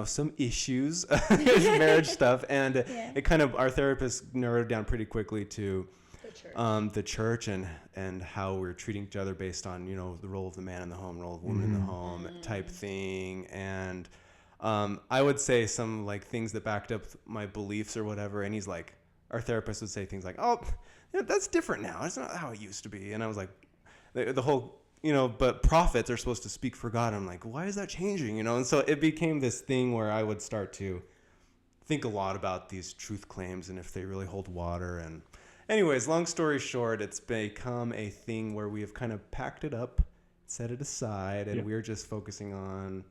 [SPEAKER 3] some issues, marriage stuff. And it kind of, our therapist narrowed it down pretty quickly to the church and how we're treating each other based on, the role of the man in the home, role of woman in the home type thing. And I would say some like things that backed up my beliefs or whatever. And he's like, our therapist would say things like, oh, that's different now. It's not how it used to be. And I was like, the whole, but prophets are supposed to speak for God. I'm like, why is that changing? And so it became this thing where I would start to think a lot about these truth claims and if they really hold water. And anyways, long story short, it's become a thing where we have kind of packed it up set it aside, and
[SPEAKER 2] Yeah.
[SPEAKER 3] we're just focusing on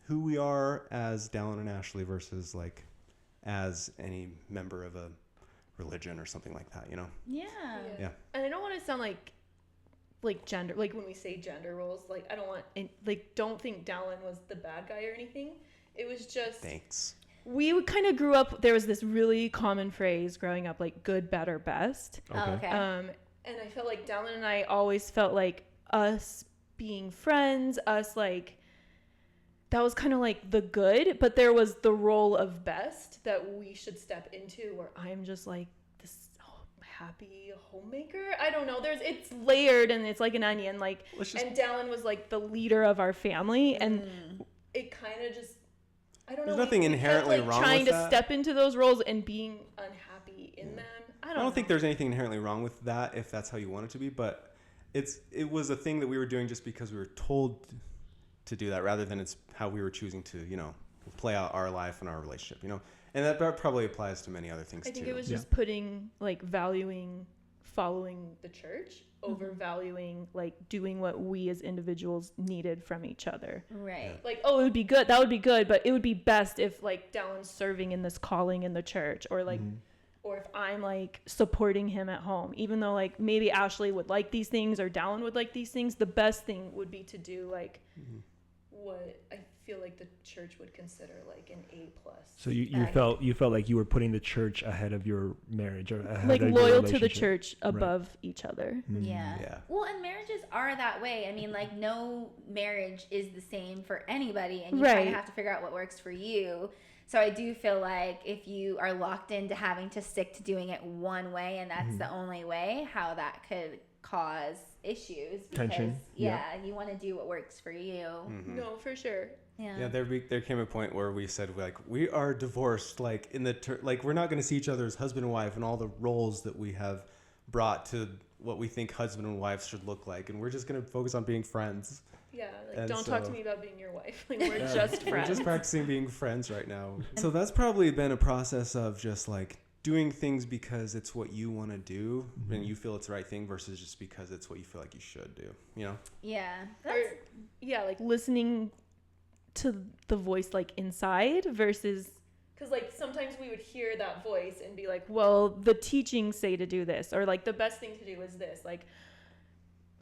[SPEAKER 3] who we are as Dallin and Ashley versus like as any member of a religion or something like that, you know?
[SPEAKER 1] Yeah.
[SPEAKER 3] Yeah.
[SPEAKER 4] And I don't want to sound like gender, like when we say gender roles, like I don't want, don't think Dallin was the bad guy or anything. It was just
[SPEAKER 3] Thanks.
[SPEAKER 4] we kind of grew up. There was this really common phrase growing up, like good, better, best.
[SPEAKER 1] Oh, okay.
[SPEAKER 4] And I felt like Dallin and I always felt like us being friends, us like that was kind of like the good, but there was the role of best that we should step into, where I'm just like this happy homemaker. I don't know. It's layered and it's like an onion. Like, and Dallin was like the leader of our family, and it kind of just, I don't know.
[SPEAKER 3] There's nothing inherently
[SPEAKER 4] kept, like,
[SPEAKER 3] wrong
[SPEAKER 4] trying
[SPEAKER 3] with
[SPEAKER 4] to
[SPEAKER 3] that.
[SPEAKER 4] step into those roles and being unhappy in them. I don't
[SPEAKER 3] think there's anything inherently wrong with that if that's how you want it to be, but it was a thing that we were doing just because we were told to do that, rather than it's how we were choosing to, you know, play out our life and our relationship, you know. And that probably applies to many other things too.
[SPEAKER 4] I think it was just putting, like, valuing following the church over valuing, like, doing what we as individuals needed from each other.
[SPEAKER 1] Right.
[SPEAKER 4] Like, oh, it would be good. That would be good. But it would be best if, like, Dallin's serving in this calling in the church, or, like, or if I'm, like, supporting him at home. Even though, like, maybe Ashley would like these things or Dallin would like these things, the best thing would be to do, like, what I feel like the church would consider, like, an A+.
[SPEAKER 2] So you felt like you were putting the church ahead of your marriage, or ahead
[SPEAKER 4] like
[SPEAKER 2] of your
[SPEAKER 4] loyal to the
[SPEAKER 2] relationship.
[SPEAKER 4] church above each other.
[SPEAKER 1] Yeah.
[SPEAKER 3] Yeah.
[SPEAKER 1] Well, and marriages are that way. I mean, like, no marriage is the same for anybody, and you
[SPEAKER 4] Right.
[SPEAKER 1] kind of have to figure out what works for you. So I do feel like if you are locked into having to stick to doing it one way, and that's the only way, how that could cause issues. Because,
[SPEAKER 2] Tension.
[SPEAKER 1] Yeah, you want to do what works for you.
[SPEAKER 4] No, for sure.
[SPEAKER 3] Yeah, there came a point where we said, like, we are divorced, like, in the like, we're not going to see each other as husband and wife and all the roles that we have brought to what we think husband and wife should look like, and we're just going to focus on being friends.
[SPEAKER 4] Yeah, like,
[SPEAKER 3] And
[SPEAKER 4] don't talk to
[SPEAKER 3] so-
[SPEAKER 4] me about being your wife. Like, we're just friends.
[SPEAKER 3] We're just practicing being friends right now. So that's probably been a process of just, like, doing things because it's what you want to do and you feel it's the right thing, versus just because it's what you feel like you should do, you know?
[SPEAKER 1] Yeah.
[SPEAKER 4] Yeah, like listening to the voice, like, inside versus, because, like, sometimes we would hear that voice and be like, well, the teachings say to do this, or, like, the best thing to do is this, like,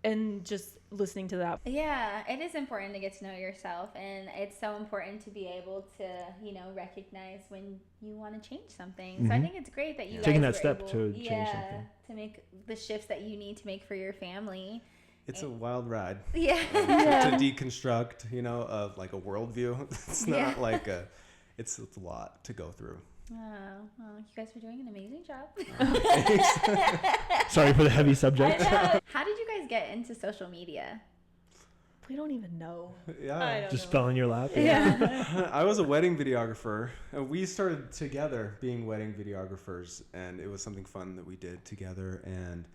[SPEAKER 4] and just listening to that.
[SPEAKER 1] Yeah, it is important to get to know yourself, and it's so important to be able to, you know, recognize when you want to change something. So I think it's great that you
[SPEAKER 2] Taking
[SPEAKER 1] guys
[SPEAKER 2] that
[SPEAKER 1] were
[SPEAKER 2] step
[SPEAKER 1] able,
[SPEAKER 2] to change something.
[SPEAKER 1] to make the shifts that you need to make for your family.
[SPEAKER 3] It's a wild ride
[SPEAKER 1] Yeah.
[SPEAKER 3] to deconstruct, you know, of, like, a worldview. It's not like it's a lot to go through.
[SPEAKER 1] Oh, well, you guys are doing an amazing job.
[SPEAKER 2] Sorry for the heavy subject.
[SPEAKER 1] How did you guys get into social media?
[SPEAKER 4] We don't even know.
[SPEAKER 3] Yeah.
[SPEAKER 4] I don't
[SPEAKER 2] Just
[SPEAKER 4] know.
[SPEAKER 2] fell in your lap.
[SPEAKER 4] Yeah.
[SPEAKER 3] I was a wedding videographer. We started together being wedding videographers, and it was something fun that we did together. And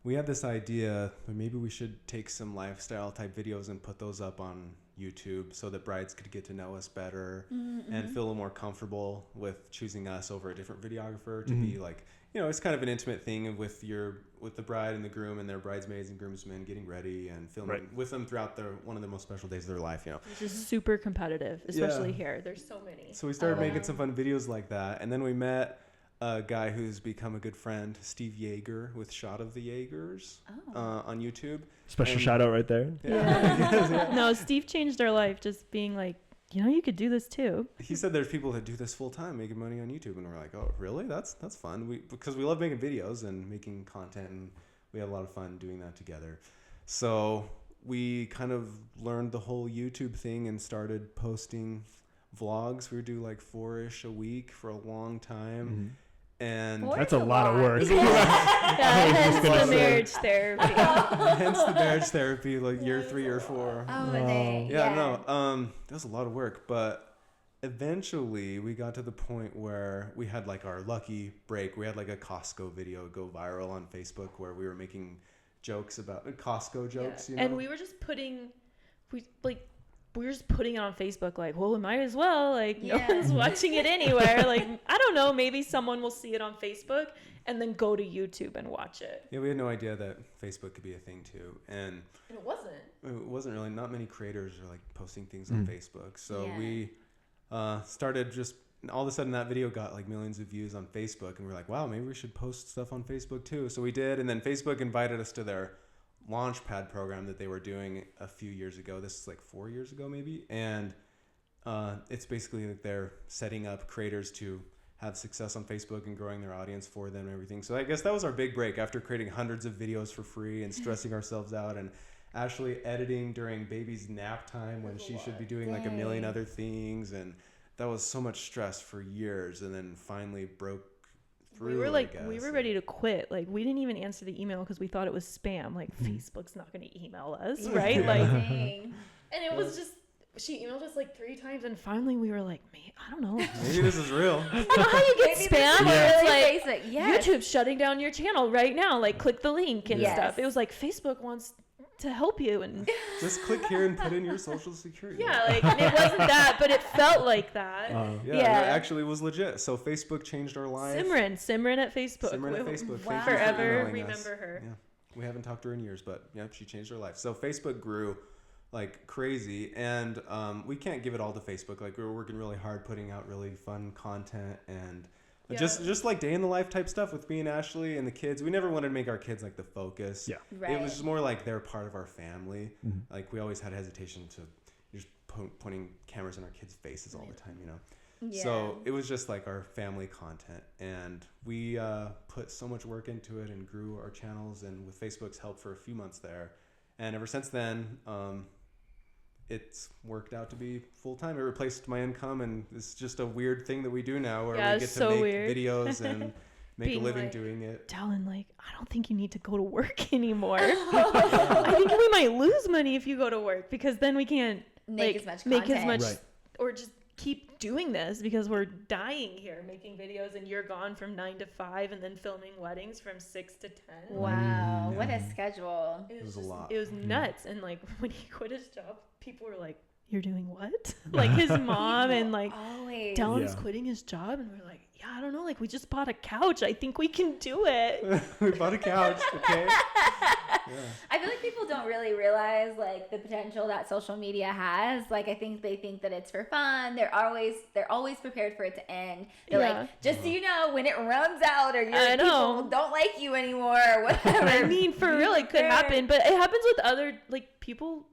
[SPEAKER 3] we had this idea that maybe we should take some lifestyle type videos and put those up on YouTube so that brides could get to know us better and feel a little more comfortable with choosing us over a different videographer to be like, you know, it's kind of an intimate thing with the bride and the groom and their bridesmaids and groomsmen getting ready and filming with them throughout one of the most special days of their life, you know.
[SPEAKER 4] Which is super competitive, especially here. There's so many.
[SPEAKER 3] So we started making some fun videos like that, and then we met a guy who's become a good friend, Steve Yeager, with Shot of the Yeagers on YouTube.
[SPEAKER 2] Special shout out right there.
[SPEAKER 4] No, Steve changed our life, just being like, you know, you could do this too.
[SPEAKER 3] He said there's people that do this full time, making money on YouTube, and we're like, oh, really? That's fun. Because we love making videos and making content, and we had a lot of fun doing that together. So we kind of learned the whole YouTube thing and started posting vlogs. We would do like 4-ish a week for a long time. And
[SPEAKER 2] That's a lot of work.
[SPEAKER 4] Hence the marriage therapy.
[SPEAKER 3] hence the marriage therapy, like year 3 or 4.
[SPEAKER 1] Oh, dang.
[SPEAKER 3] That was a lot of work, but eventually we got to the point where we had like our lucky break. We had like a Costco video go viral on Facebook where we were making jokes about Costco jokes, you know?
[SPEAKER 4] And we were just putting, we were just putting it on Facebook, like, well, we might as well, like, no
[SPEAKER 7] Yeah.
[SPEAKER 4] one's watching it anywhere. Like, I don't know, maybe someone will see it on Facebook and then go to YouTube and watch it.
[SPEAKER 3] Yeah, we had no idea that Facebook could be a thing too, and
[SPEAKER 4] And it wasn't.
[SPEAKER 3] it wasn't really. Not many creators are like posting things on Facebook, so
[SPEAKER 7] Yeah.
[SPEAKER 3] we started just. All of a sudden, that video got like millions of views on Facebook, and we're like, wow, maybe we should post stuff on Facebook too. So we did, and then Facebook invited us to their Launchpad program that they were doing a few years ago. This is like 4 years ago, maybe, and it's basically like they're setting up creators to have success on Facebook and growing their audience for them and everything. So I guess that was our big break after creating hundreds of videos for free and stressing ourselves out, and Ashley editing during baby's nap time when she should be doing like a million
[SPEAKER 7] Dang.
[SPEAKER 3] other things, and that was so much stress for years, and then finally broke through.
[SPEAKER 4] We were
[SPEAKER 3] I
[SPEAKER 4] like,
[SPEAKER 3] guess.
[SPEAKER 4] we were ready to quit. Like, we didn't even answer the email because we thought it was spam. Like, Facebook's not going to email us, right?
[SPEAKER 3] Yeah.
[SPEAKER 4] Like,
[SPEAKER 7] Dang.
[SPEAKER 4] and it was just, she emailed us like 3 times, and finally we were like, man, I don't know.
[SPEAKER 3] Maybe this is real.
[SPEAKER 4] You know how you get
[SPEAKER 7] Maybe
[SPEAKER 4] spam?
[SPEAKER 7] this is
[SPEAKER 4] Where
[SPEAKER 7] really
[SPEAKER 4] it's like,
[SPEAKER 7] Facebook. Yes.
[SPEAKER 4] YouTube's shutting down your channel right now. Like, click the link and
[SPEAKER 7] Yes.
[SPEAKER 4] stuff. It was like, Facebook wants to help you. And
[SPEAKER 3] Just click here and put in your social security.
[SPEAKER 4] yeah, like, and it wasn't that, but it felt like that.
[SPEAKER 3] Yeah,
[SPEAKER 7] Yeah.
[SPEAKER 3] it actually was legit. So Facebook changed our life.
[SPEAKER 4] Simran at Facebook.
[SPEAKER 3] Simran at
[SPEAKER 4] We-
[SPEAKER 3] Facebook.
[SPEAKER 7] Wow.
[SPEAKER 3] Thank you for
[SPEAKER 4] Forever
[SPEAKER 3] emailing us.
[SPEAKER 4] remember her.
[SPEAKER 3] Yeah, we haven't talked to her in years, but yeah, she changed her life. So Facebook grew like crazy, and we can't give it all to Facebook. Like, we were working really hard putting out really fun content and
[SPEAKER 4] Yeah.
[SPEAKER 3] just like day in the life type stuff with me and Ashley and the kids. We never wanted to make our kids like the focus.
[SPEAKER 2] Yeah.
[SPEAKER 7] Right.
[SPEAKER 3] It was just more like they're part of our family. Like, we always had hesitation to just pointing cameras in our kids' faces all the time, you know.
[SPEAKER 7] Yeah.
[SPEAKER 3] So it was just like our family content, and we put so much work into it and grew our channels, and with Facebook's help for a few months there, and ever since then it's worked out to be full-time. It replaced my income, and it's just a weird thing that we do now where
[SPEAKER 4] Yeah,
[SPEAKER 3] we
[SPEAKER 4] it's
[SPEAKER 3] get to
[SPEAKER 4] so
[SPEAKER 3] make
[SPEAKER 4] weird.
[SPEAKER 3] videos and make a
[SPEAKER 4] Being
[SPEAKER 3] living
[SPEAKER 4] like,
[SPEAKER 3] doing it.
[SPEAKER 4] Dallin, like, I don't think you need to go to work anymore. I think we might lose money if you go to work, because then we can't
[SPEAKER 7] Make as much content.
[SPEAKER 2] Right.
[SPEAKER 4] or just keep doing this, because we're dying here making videos, and you're gone from 9 to 5 and then filming weddings from 6 to 10.
[SPEAKER 7] Wow, what a schedule.
[SPEAKER 3] It was a lot.
[SPEAKER 4] It was nuts. And like, when he quit his job, people were like, you're doing what? Like, his mom and like,
[SPEAKER 7] Always.
[SPEAKER 4] Dylan's
[SPEAKER 2] Yeah.
[SPEAKER 4] quitting his job, and we're like, yeah, I don't know, like, we just bought a couch, I think we can do it.
[SPEAKER 3] We bought a couch, okay?
[SPEAKER 7] I feel like people don't really realize like the potential that social media has. Like, I think they think that it's for fun. They're always prepared for it to end. They're
[SPEAKER 4] Yeah.
[SPEAKER 7] like, just so you know, when it runs out or your
[SPEAKER 4] I know.
[SPEAKER 7] people don't like you anymore or whatever.
[SPEAKER 4] I mean, for real, it could happen, but it happens with other, like, people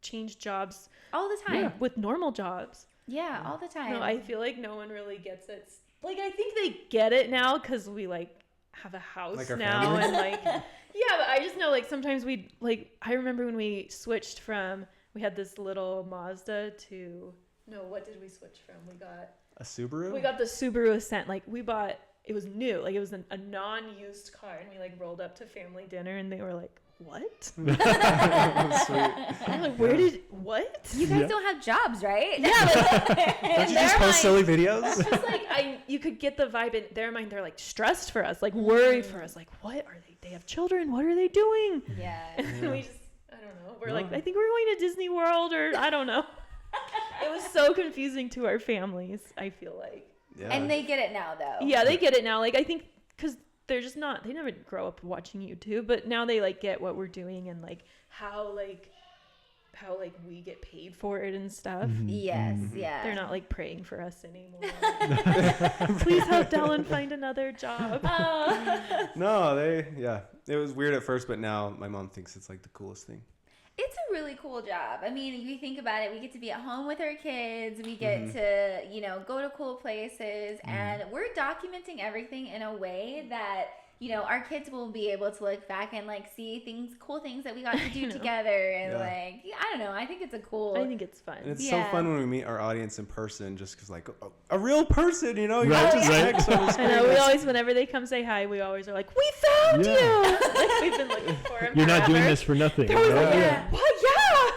[SPEAKER 4] change jobs
[SPEAKER 7] all the time.
[SPEAKER 4] with normal jobs.
[SPEAKER 7] Yeah, all the time.
[SPEAKER 4] No, I feel like no one really gets it. Like, I think they get it now because we like have a house
[SPEAKER 3] Like our
[SPEAKER 4] now,
[SPEAKER 3] family?
[SPEAKER 4] and like, yeah, but I just know, like, sometimes we like, I remember when we switched from, we had this little Mazda to, no, what did we switch from? We
[SPEAKER 3] A
[SPEAKER 4] got the Subaru Ascent. Like, we bought, it was new, like, it was a non-used car, and we like rolled up to family dinner, and they were like, what?
[SPEAKER 3] Sweet.
[SPEAKER 4] I'm like, where did, what?
[SPEAKER 7] You guys don't have jobs, right?
[SPEAKER 4] Yeah, like,
[SPEAKER 3] Don't you just post silly videos?
[SPEAKER 4] it's just like, you could get the vibe in their mind. They're like stressed for us, like worried for us. Like, what are they? They have children. What are they doing?
[SPEAKER 7] Yeah.
[SPEAKER 4] And we just, I don't know. We're like, I think we're going to Disney World, or I don't know. It was so confusing to our families, I feel like.
[SPEAKER 3] Yeah.
[SPEAKER 7] And they get it now, though.
[SPEAKER 4] Yeah, they get it now. Like, I think because they're just not, they never grow up watching YouTube, but now they like get what we're doing, and like how we get paid for it and stuff.
[SPEAKER 7] Yes. Yeah.
[SPEAKER 4] They're not like praying for us anymore. Please help Dallin find another job.
[SPEAKER 3] No, it was weird at first, but now my mom thinks it's like the coolest thing.
[SPEAKER 7] It's a really cool job. I mean, if you think about it, we get to be at home with our kids. We get to, go to cool places, and we're documenting everything in a way that, our kids will be able to look back and like see cool things that we got to do together, and
[SPEAKER 3] Yeah.
[SPEAKER 7] like, I don't know. I think it's a cool.
[SPEAKER 4] I think it's fun.
[SPEAKER 3] And it's
[SPEAKER 7] Yeah.
[SPEAKER 3] so fun when we meet our audience in person, just because like a real person, you
[SPEAKER 2] Right,
[SPEAKER 3] just
[SPEAKER 2] right.
[SPEAKER 3] text on the
[SPEAKER 4] I
[SPEAKER 3] screen.
[SPEAKER 4] know, we always, whenever they come say hi, we always are like, we found
[SPEAKER 2] Yeah.
[SPEAKER 4] you! Like, we've been looking for him
[SPEAKER 2] You're not doing
[SPEAKER 4] forever.
[SPEAKER 2] this for nothing.
[SPEAKER 4] They're always
[SPEAKER 2] right?
[SPEAKER 4] like,
[SPEAKER 3] Yeah.
[SPEAKER 4] what?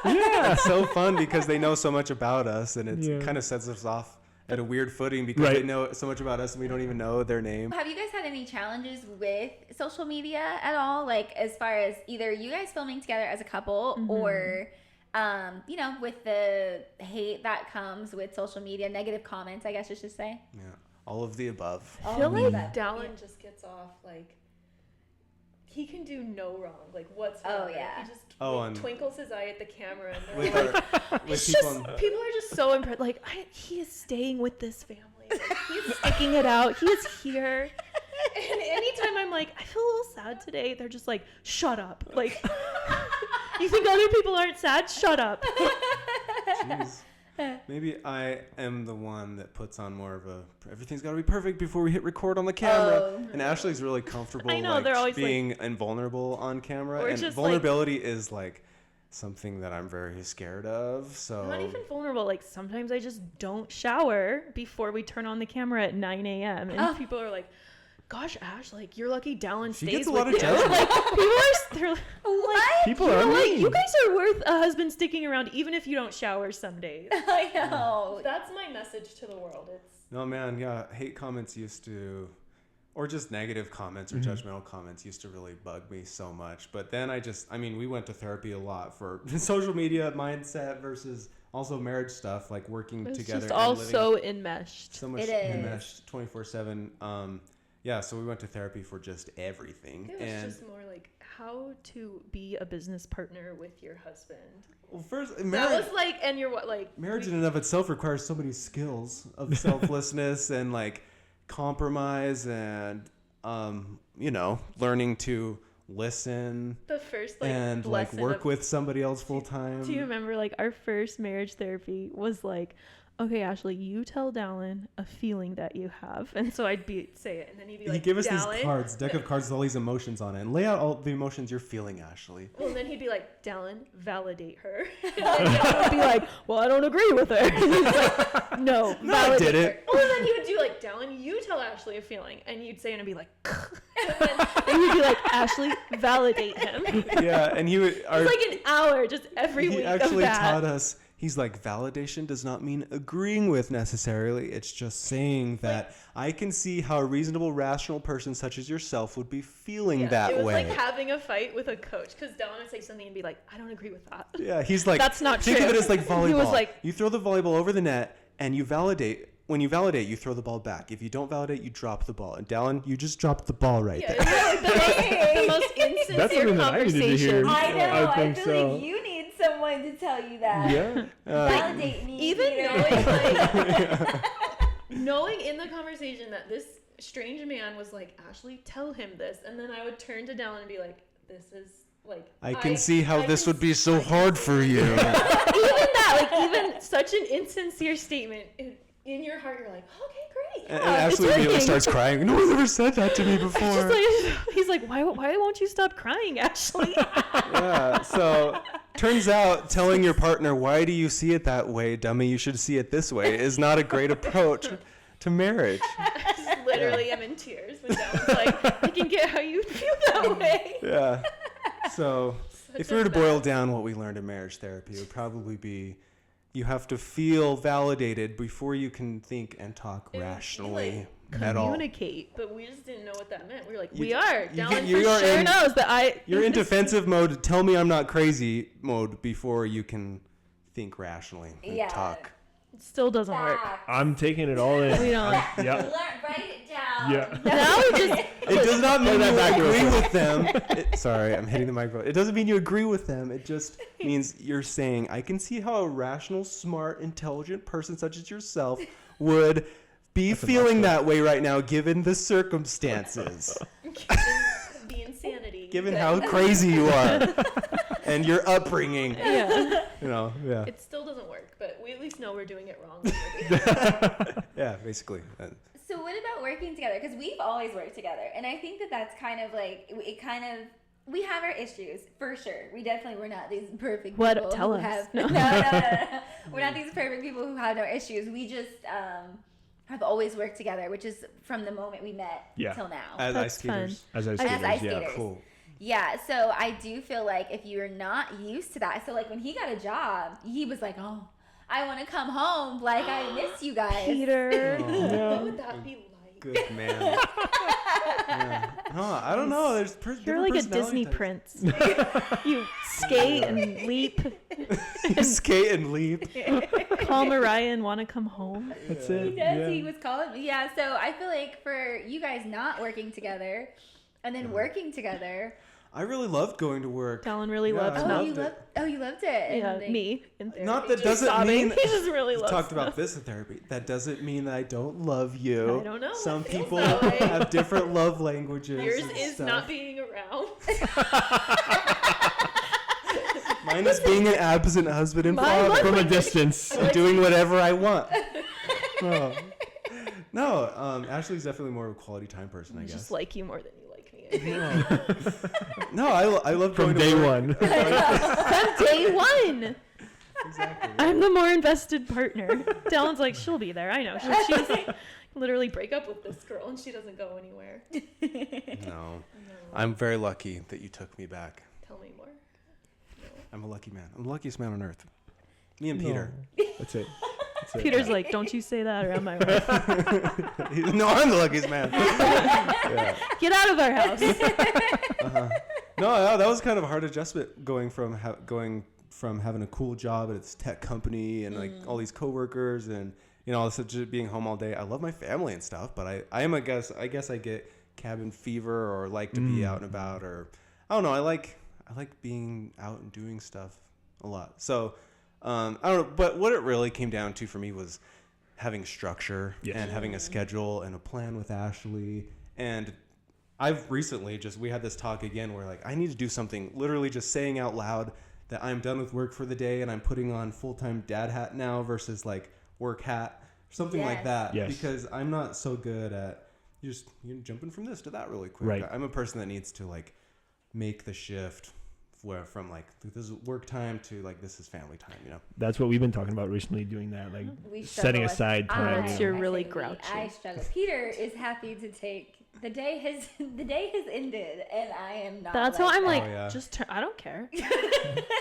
[SPEAKER 4] Yeah!
[SPEAKER 3] Yeah, it's so fun because they know so much about us, and it
[SPEAKER 2] Yeah.
[SPEAKER 3] kind of sets us off at a weird footing because
[SPEAKER 2] Right.
[SPEAKER 3] they know so much about us and we don't even know their name.
[SPEAKER 7] Have you guys had any challenges with social media at all? Like, as far as either you guys filming together as a couple or you know, with the hate that comes with social media, negative comments, I guess I should say.
[SPEAKER 3] Yeah, all of the above.
[SPEAKER 4] I feel like Dallin just gets off like he can do no wrong, like whatsoever.
[SPEAKER 7] Oh, yeah.
[SPEAKER 4] He just
[SPEAKER 3] and
[SPEAKER 4] twinkles his eye at the camera, and
[SPEAKER 3] with,
[SPEAKER 4] they're like,
[SPEAKER 3] with
[SPEAKER 4] it's
[SPEAKER 3] people
[SPEAKER 4] just people are just so impressed. Like he is staying with this family. Like, he's sticking it out. He is here. And anytime I'm like, I feel a little sad today, they're just like, shut up. Like, you think other people aren't sad? Shut up.
[SPEAKER 3] Jeez. Maybe I am the one that puts on more of a everything's got to be perfect before we hit record on the camera.
[SPEAKER 7] Oh.
[SPEAKER 3] And Ashley's really comfortable
[SPEAKER 4] I know,
[SPEAKER 3] like,
[SPEAKER 4] they're always
[SPEAKER 3] being invulnerable on camera.
[SPEAKER 4] Or
[SPEAKER 3] And
[SPEAKER 4] just,
[SPEAKER 3] vulnerability is like something that I'm very scared of. So
[SPEAKER 4] I'm not even vulnerable. Like, sometimes I just don't shower before we turn on the camera at 9 a.m. And people are like, gosh, Ash, like, you're lucky Dallin
[SPEAKER 3] She
[SPEAKER 4] stays
[SPEAKER 3] gets a
[SPEAKER 4] with
[SPEAKER 3] lot of
[SPEAKER 4] you.
[SPEAKER 3] judgment.
[SPEAKER 4] Like, they're like,
[SPEAKER 7] What?
[SPEAKER 2] People
[SPEAKER 4] you
[SPEAKER 2] are
[SPEAKER 4] know what?
[SPEAKER 2] mean.
[SPEAKER 4] You guys are worth a husband sticking around even if you don't shower some days.
[SPEAKER 7] I know.
[SPEAKER 4] That's my message to the world. It's
[SPEAKER 3] No, man, yeah, hate comments used to, or just negative comments or judgmental comments used to really bug me so much. But then we went to therapy a lot for social media mindset versus also marriage stuff, like working
[SPEAKER 4] it's
[SPEAKER 3] together.
[SPEAKER 4] just
[SPEAKER 3] and
[SPEAKER 4] all
[SPEAKER 3] living
[SPEAKER 4] so enmeshed.
[SPEAKER 3] so much
[SPEAKER 7] It is.
[SPEAKER 3] enmeshed 24/7. Yeah, so we went to therapy for just everything.
[SPEAKER 4] It was
[SPEAKER 3] And
[SPEAKER 4] just more like how to be a business partner with your husband.
[SPEAKER 3] well, first,
[SPEAKER 4] That
[SPEAKER 3] marriage,
[SPEAKER 4] was like, and you're what, like,
[SPEAKER 3] marriage in and of itself requires so many skills of selflessness and like compromise and learning to listen
[SPEAKER 4] the first like
[SPEAKER 3] and like
[SPEAKER 4] lesson
[SPEAKER 3] work
[SPEAKER 4] of,
[SPEAKER 3] with somebody else full time.
[SPEAKER 4] Do you remember like our first marriage therapy was like, okay, Ashley, you tell Dallin a feeling that you have, and so I'd say it, and then he'd be like,
[SPEAKER 3] He gave us
[SPEAKER 4] Dallin,
[SPEAKER 3] these cards, deck of cards with all these emotions on it, and lay out all the emotions you're feeling, Ashley.
[SPEAKER 4] Well, and then he'd be like, Dallin, validate her. And then Dallin would be like, well, I don't agree with her. And he's like, no,
[SPEAKER 3] No, I
[SPEAKER 4] validate
[SPEAKER 3] didn't.
[SPEAKER 4] her. Well, and then he would do like, Dallin, you tell Ashley a feeling, and you'd say it and be like, and he'd be like, Ashley, validate him.
[SPEAKER 3] Yeah, and he would.
[SPEAKER 4] It's like an hour just every
[SPEAKER 3] He
[SPEAKER 4] week
[SPEAKER 3] actually
[SPEAKER 4] of that.
[SPEAKER 3] taught us. He's like, validation does not mean agreeing with necessarily. It's just saying that I can see how a reasonable, rational person such as yourself would be feeling that
[SPEAKER 4] it was
[SPEAKER 3] way.
[SPEAKER 4] like having a fight with a coach because Dallin would say something and be like, I don't agree with that.
[SPEAKER 3] Yeah, he's like,
[SPEAKER 4] That's not
[SPEAKER 3] think
[SPEAKER 4] true.
[SPEAKER 3] of it as like volleyball.
[SPEAKER 4] He was like,
[SPEAKER 3] you throw the volleyball over the net and you validate. When you validate, you throw the ball back. If you don't validate, you drop the ball. And Dallin, you just dropped the ball right
[SPEAKER 4] yeah,
[SPEAKER 3] there.
[SPEAKER 4] it's like the most insincere
[SPEAKER 2] That's something that I needed to hear.
[SPEAKER 4] conversation.
[SPEAKER 7] I know.
[SPEAKER 2] I
[SPEAKER 7] I,
[SPEAKER 2] think
[SPEAKER 7] feel
[SPEAKER 2] so.
[SPEAKER 7] like you need someone to tell you that.
[SPEAKER 2] Yeah.
[SPEAKER 7] Validate me.
[SPEAKER 4] Even
[SPEAKER 7] Peter.
[SPEAKER 4] knowing, like, knowing in the conversation that this strange man was like, Ashley, tell him this. And then I would turn to Dallin and be like, this is like,
[SPEAKER 3] I can see how
[SPEAKER 4] I
[SPEAKER 3] this
[SPEAKER 4] can
[SPEAKER 3] would be
[SPEAKER 4] see-
[SPEAKER 3] so hard for you.
[SPEAKER 4] Even that, like, even such an insincere statement, in your heart, you're like, okay, great.
[SPEAKER 3] And
[SPEAKER 4] Yeah, it's
[SPEAKER 3] Ashley immediately
[SPEAKER 4] working.
[SPEAKER 3] starts crying. No one's ever said that to me before.
[SPEAKER 4] Just like, he's like, why won't you stop crying, Ashley?
[SPEAKER 3] Yeah, so turns out telling your partner, why do you see it that way, dummy, you should see it this way, is not a great approach to marriage.
[SPEAKER 4] I just literally am in tears when Dallin's like, I can get how you feel that way.
[SPEAKER 3] Yeah. So if
[SPEAKER 4] Such
[SPEAKER 3] we were
[SPEAKER 4] a
[SPEAKER 3] to boil
[SPEAKER 4] bad-
[SPEAKER 3] down what we learned in marriage therapy, it would probably be you have to feel validated before you can think and talk
[SPEAKER 4] It would be
[SPEAKER 3] rationally
[SPEAKER 4] like,
[SPEAKER 3] at all.
[SPEAKER 4] communicate, but we just didn't know what that meant. We were like,
[SPEAKER 3] You-
[SPEAKER 4] we are.
[SPEAKER 3] you
[SPEAKER 4] Dallin
[SPEAKER 3] get-
[SPEAKER 4] for
[SPEAKER 3] you are
[SPEAKER 4] sure
[SPEAKER 3] in-
[SPEAKER 4] knows that
[SPEAKER 3] You're in defensive mode, tell me I'm not crazy mode before you can think rationally and
[SPEAKER 7] Yeah.
[SPEAKER 3] talk.
[SPEAKER 4] It still doesn't work.
[SPEAKER 7] Facts.
[SPEAKER 2] I'm taking it all in.
[SPEAKER 4] We don't.
[SPEAKER 2] Yeah.
[SPEAKER 7] Learn, write it down.
[SPEAKER 2] Yeah.
[SPEAKER 4] Now we just.
[SPEAKER 3] It does not mean
[SPEAKER 2] that
[SPEAKER 3] you
[SPEAKER 2] back real
[SPEAKER 3] agree
[SPEAKER 2] quick.
[SPEAKER 3] with them. Sorry, I'm hitting the microphone. It doesn't mean you agree with them. It just means you're saying, I can see how a rational, smart, intelligent person such as yourself would be feeling that way right now given the circumstances,
[SPEAKER 4] The insanity.
[SPEAKER 3] given how crazy you are and your upbringing.
[SPEAKER 4] Yeah.
[SPEAKER 3] Yeah.
[SPEAKER 4] It still doesn't work, but we at least know we're doing it wrong. when we're doing it.
[SPEAKER 3] Yeah, basically.
[SPEAKER 7] So what about working together? Because we've always worked together, and I think that that's kind of like we have our issues for sure. We definitely we're not these perfect
[SPEAKER 4] What?
[SPEAKER 7] people
[SPEAKER 4] Tell
[SPEAKER 7] who
[SPEAKER 4] us.
[SPEAKER 7] have
[SPEAKER 4] No.
[SPEAKER 7] no. We're not these perfect people who have no issues. We just have always worked together, which is from the moment we met
[SPEAKER 2] Yeah.
[SPEAKER 7] till now.
[SPEAKER 3] As
[SPEAKER 4] That's
[SPEAKER 3] ice skaters.
[SPEAKER 2] As I
[SPEAKER 7] As
[SPEAKER 2] skaters,
[SPEAKER 7] ice
[SPEAKER 2] yeah.
[SPEAKER 7] skaters.
[SPEAKER 3] Cool.
[SPEAKER 7] Yeah, so I do feel like if you're not used to that, so like when he got a job, he was like, "Oh, I want to come home. Like I miss you guys."
[SPEAKER 4] Peter,
[SPEAKER 3] Oh.
[SPEAKER 4] what would that be like?
[SPEAKER 3] Good man. Yeah. Oh, I don't know. There's
[SPEAKER 4] You're like a Disney prince. You skate and leap.
[SPEAKER 3] You skate and leap.
[SPEAKER 4] Call Mariah and want to come home.
[SPEAKER 2] That's
[SPEAKER 7] He
[SPEAKER 2] it.
[SPEAKER 7] does.
[SPEAKER 2] Yeah.
[SPEAKER 7] He was calling me. Yeah. So I feel like for you guys not working together and then working together.
[SPEAKER 3] I really loved going to work.
[SPEAKER 4] Dallin really
[SPEAKER 3] Yeah,
[SPEAKER 4] loves
[SPEAKER 3] I
[SPEAKER 7] Oh,
[SPEAKER 4] snuff.
[SPEAKER 7] you
[SPEAKER 3] loved it.
[SPEAKER 7] loved. Oh, you loved it.
[SPEAKER 4] Yeah,
[SPEAKER 7] And, like,
[SPEAKER 4] me. In therapy.
[SPEAKER 3] Not that
[SPEAKER 4] Just
[SPEAKER 3] doesn't
[SPEAKER 4] sobbing.
[SPEAKER 3] mean
[SPEAKER 4] He just really
[SPEAKER 3] we
[SPEAKER 4] loves
[SPEAKER 3] talked
[SPEAKER 4] snuff.
[SPEAKER 3] about this in therapy. That doesn't mean that I don't love you.
[SPEAKER 4] I don't know.
[SPEAKER 3] Some
[SPEAKER 4] It feels
[SPEAKER 3] people
[SPEAKER 4] that way.
[SPEAKER 3] have different love languages.
[SPEAKER 4] Yours
[SPEAKER 3] and
[SPEAKER 4] is
[SPEAKER 3] stuff.
[SPEAKER 4] not being around.
[SPEAKER 3] Mine is being an absent husband and
[SPEAKER 4] Mine
[SPEAKER 3] father
[SPEAKER 2] From a distance.
[SPEAKER 3] and doing whatever I want. Oh. No, Ashley's definitely more of a quality time person, I
[SPEAKER 4] I
[SPEAKER 3] guess.
[SPEAKER 4] just like you more than you like me.
[SPEAKER 3] No, I love going
[SPEAKER 2] From
[SPEAKER 3] to
[SPEAKER 2] day
[SPEAKER 3] work.
[SPEAKER 2] one.
[SPEAKER 4] From day one.
[SPEAKER 3] Exactly.
[SPEAKER 4] I'm the more invested partner. Dylan's like, she'll be there. I know. She's literally break up with this girl and she doesn't go anywhere.
[SPEAKER 3] No. I'm very lucky that you took me back.
[SPEAKER 4] Tell me more.
[SPEAKER 3] I'm a lucky man. I'm the luckiest man on earth. Me and
[SPEAKER 2] No.
[SPEAKER 3] Peter.
[SPEAKER 2] That's it. That's it.
[SPEAKER 4] Peter's like, don't you say that around my wife.
[SPEAKER 3] No, I'm the luckiest man. Yeah.
[SPEAKER 4] Get out of our house.
[SPEAKER 3] No, that was kind of a hard adjustment going from having a cool job at its tech company and like all these coworkers and also just being home all day. I love my family and stuff, but I guess I get cabin fever or like to be out and about, or I don't know. I like being out and doing stuff a lot. So I don't know, but what it really came down to for me was having structure and having a schedule and a plan with Ashley. And I've recently we had this talk again where like I need to do something, literally just saying out loud that I'm done with work for the day and I'm putting on full-time dad hat now versus like work hat, something like that.
[SPEAKER 2] Yes.
[SPEAKER 3] Because I'm not so good at just jumping from this to that really quick.
[SPEAKER 2] Right.
[SPEAKER 3] I'm a person that needs to like make the shift from like this is work time to like this is family time,
[SPEAKER 2] That's what we've been talking about recently, doing that, like
[SPEAKER 7] We
[SPEAKER 2] setting
[SPEAKER 7] struggle with-
[SPEAKER 2] aside time.
[SPEAKER 4] Unless you're
[SPEAKER 7] I
[SPEAKER 4] really
[SPEAKER 7] say we,
[SPEAKER 4] grouchy.
[SPEAKER 7] I struggle. Peter is happy to take the day has ended and I am not.
[SPEAKER 4] That's how I'm
[SPEAKER 3] Oh,
[SPEAKER 4] like,
[SPEAKER 3] yeah.
[SPEAKER 4] I don't care.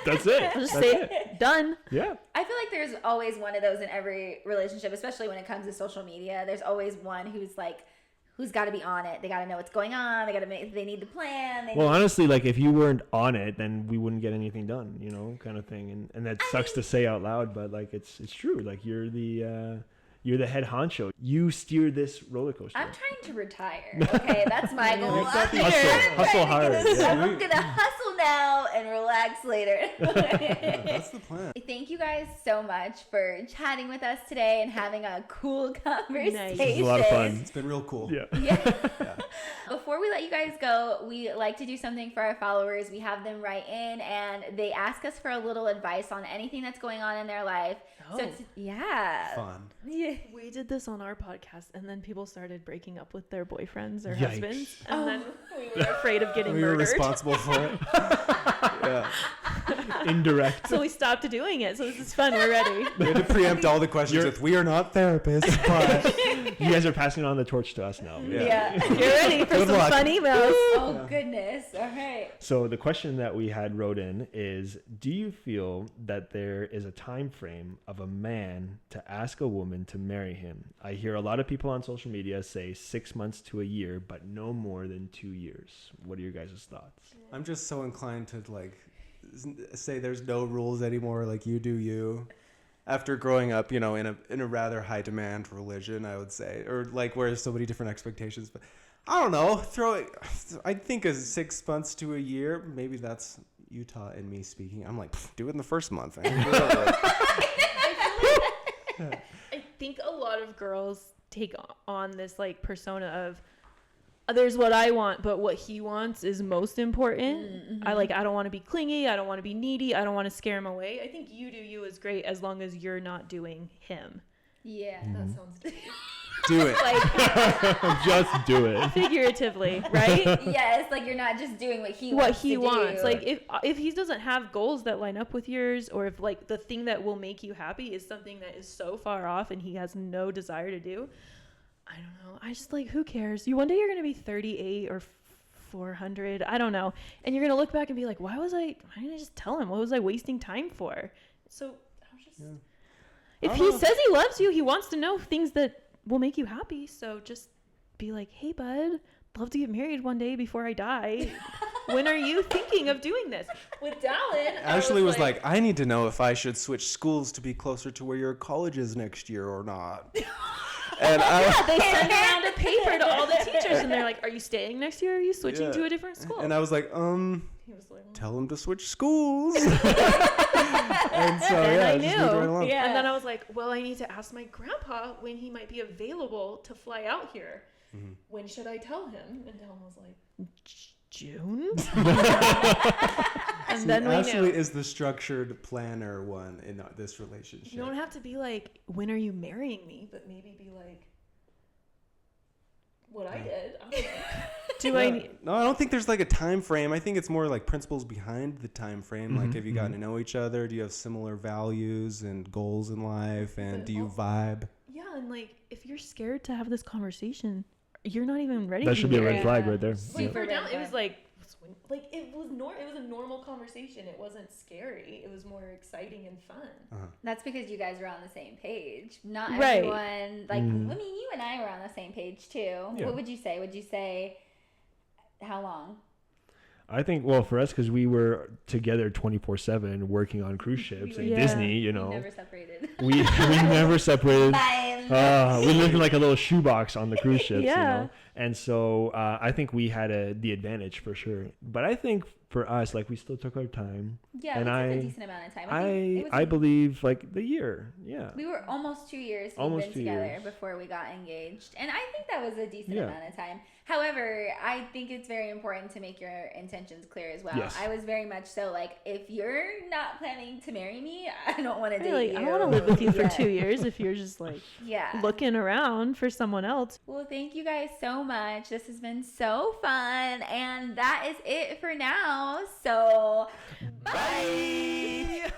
[SPEAKER 2] That's it.
[SPEAKER 4] I'll just
[SPEAKER 2] That's
[SPEAKER 4] say
[SPEAKER 2] it.
[SPEAKER 4] done.
[SPEAKER 2] Yeah.
[SPEAKER 7] I feel like there's always one of those in every relationship, especially when it comes to social media. There's always one who's got to be on it. They got to know what's going on. They need to plan.
[SPEAKER 2] Well, honestly, like if you weren't on it, then we wouldn't get anything done, kind of thing. And that sucks to say out loud, but like it's true. Like you're the head honcho. You steer this roller coaster.
[SPEAKER 7] I'm trying to retire. Okay, that's my goal.
[SPEAKER 2] Hustle hard. Yeah.
[SPEAKER 7] I'm gonna hustle now and relax later.
[SPEAKER 3] That's the plan.
[SPEAKER 7] Thank you guys so much for chatting with us today and having a cool conversation.
[SPEAKER 2] This is a lot of fun.
[SPEAKER 3] It's been real cool.
[SPEAKER 2] Yeah.
[SPEAKER 7] Yeah. Before we let you guys go, we like to do something for our followers. We have them write in and they ask us for a little advice on anything that's going on in their life.
[SPEAKER 4] Oh.
[SPEAKER 7] So it's, yeah.
[SPEAKER 3] Fun.
[SPEAKER 7] Yeah.
[SPEAKER 4] We did this on our podcast, and then people started breaking up with their boyfriends or
[SPEAKER 2] Yikes.
[SPEAKER 4] husbands, and then we were afraid of getting
[SPEAKER 3] We were
[SPEAKER 4] murdered.
[SPEAKER 3] responsible for it. Yeah.
[SPEAKER 2] Indirect.
[SPEAKER 4] So we stopped doing it. So this is fun. We're ready.
[SPEAKER 3] We had to preempt all the questions with, we are not therapists, but
[SPEAKER 2] You guys are passing on the torch to us now.
[SPEAKER 7] Yeah.
[SPEAKER 4] Get ready for
[SPEAKER 3] Good
[SPEAKER 4] some
[SPEAKER 3] luck.
[SPEAKER 4] fun emails.
[SPEAKER 7] Oh, goodness. All right.
[SPEAKER 2] So the question that we had wrote in is, do you feel that there is a time frame of a man to ask a woman to marry him? I hear a lot of people on social media say 6 months to a year, but no more than 2 years. What are your guys' thoughts?
[SPEAKER 3] I'm just so inclined to like say there's no rules anymore. Like you do you. After growing up, in a rather high demand religion, I would say, or like where there's so many different expectations. But I don't know. I think 6 months to a year. Maybe that's Utah and me speaking. I'm like, do it in the first month.
[SPEAKER 4] I think a lot of girls take on this like persona of there's what I want, but what he wants is most important.
[SPEAKER 7] Mm-hmm.
[SPEAKER 4] I don't want to be clingy. I don't want to be needy. I don't want to scare him away. I think you do you is great as long as you're not doing him.
[SPEAKER 7] Yeah.
[SPEAKER 4] That sounds good.
[SPEAKER 3] Do it.
[SPEAKER 4] Like
[SPEAKER 2] Just do it.
[SPEAKER 4] figuratively, right?
[SPEAKER 7] Yes, like you're not just doing what he
[SPEAKER 4] wants.
[SPEAKER 7] to do.
[SPEAKER 4] Like if he doesn't have goals that line up with yours, or if like the thing that will make you happy is something that is so far off and he has no desire to do, I don't know. I just like, who cares? One day you're gonna be 38 or 400. I don't know, and you're gonna look back and be like, why didn't I just tell him? What was I wasting time for? So I was just.
[SPEAKER 3] Yeah.
[SPEAKER 4] If he says he loves you, he wants to know things that will make you happy. So just be like, hey, bud, love to get married one day before I die. When are you thinking of doing this? With Dallin,
[SPEAKER 3] Ashley was like, I need to know if I should switch schools to be closer to where your college is next year or not. And
[SPEAKER 4] they send around a paper to all the teachers, and they're like, are you staying next year? Or are you switching to a different school?
[SPEAKER 3] And I was like,
[SPEAKER 4] He was like,
[SPEAKER 3] tell him to switch schools. And so,
[SPEAKER 4] I
[SPEAKER 3] just
[SPEAKER 4] knew.
[SPEAKER 3] moved right along.
[SPEAKER 4] And then I was like, well, I need to ask my grandpa when he might be available to fly out here.
[SPEAKER 3] Mm-hmm.
[SPEAKER 4] When should I tell him? And Dylan was like, June? And then we
[SPEAKER 3] Ashley
[SPEAKER 4] knew.
[SPEAKER 3] is the structured planner one in this relationship.
[SPEAKER 4] You don't have to be like, when are you marrying me? But maybe be like, what I did. I don't know. Do I need...
[SPEAKER 3] No, I don't think there's like a time frame. I think it's more like principles behind the time frame. Like, have you gotten to know each other? Do you have similar values and goals in life? And do you vibe?
[SPEAKER 4] Yeah, and like, if you're scared to have this conversation, you're not even ready.
[SPEAKER 2] That
[SPEAKER 4] to
[SPEAKER 2] should be a
[SPEAKER 4] marry.
[SPEAKER 2] red flag right there.
[SPEAKER 4] Like,
[SPEAKER 2] Yeah.
[SPEAKER 4] for down, it was like it was a normal conversation. It wasn't scary. It was more exciting and fun.
[SPEAKER 7] That's because you guys were on the same page. Not
[SPEAKER 4] Right.
[SPEAKER 7] everyone, like, I mean, you and I were on the same page too.
[SPEAKER 2] Yeah.
[SPEAKER 7] What would you say? Would you say how long?
[SPEAKER 2] I think, well, for us, because we were together 24/7 working on cruise ships and
[SPEAKER 4] Yeah.
[SPEAKER 2] Disney, you
[SPEAKER 7] We
[SPEAKER 2] know,
[SPEAKER 7] never separated.
[SPEAKER 2] we never separated.
[SPEAKER 7] Bye.
[SPEAKER 2] We lived in like a little shoebox on the cruise ships, you
[SPEAKER 4] Yeah.
[SPEAKER 2] know? And so I think we had the advantage for sure. But I think for us, like, we still took our time.
[SPEAKER 7] Yeah,
[SPEAKER 2] And
[SPEAKER 7] we took
[SPEAKER 2] I-
[SPEAKER 7] a decent amount of time. I think it was
[SPEAKER 2] I believe like the year. Yeah.
[SPEAKER 7] we were almost 2 years we've
[SPEAKER 2] Almost
[SPEAKER 7] been
[SPEAKER 2] 2
[SPEAKER 7] together
[SPEAKER 2] years.
[SPEAKER 7] before we got engaged. And I think that was a decent
[SPEAKER 2] Yeah.
[SPEAKER 7] amount of time. However, I think it's very important to make your intentions clear as well.
[SPEAKER 2] Yes.
[SPEAKER 7] I was very much so like, if you're not planning to marry me, I don't want to date
[SPEAKER 4] Like,
[SPEAKER 7] you.
[SPEAKER 4] I don't want to live with you for
[SPEAKER 7] Yeah.
[SPEAKER 4] 2 years if you're just like
[SPEAKER 7] Yeah.
[SPEAKER 4] looking around for someone else.
[SPEAKER 7] Well, thank you guys so much. This has been so fun. And that is it for now. So, bye.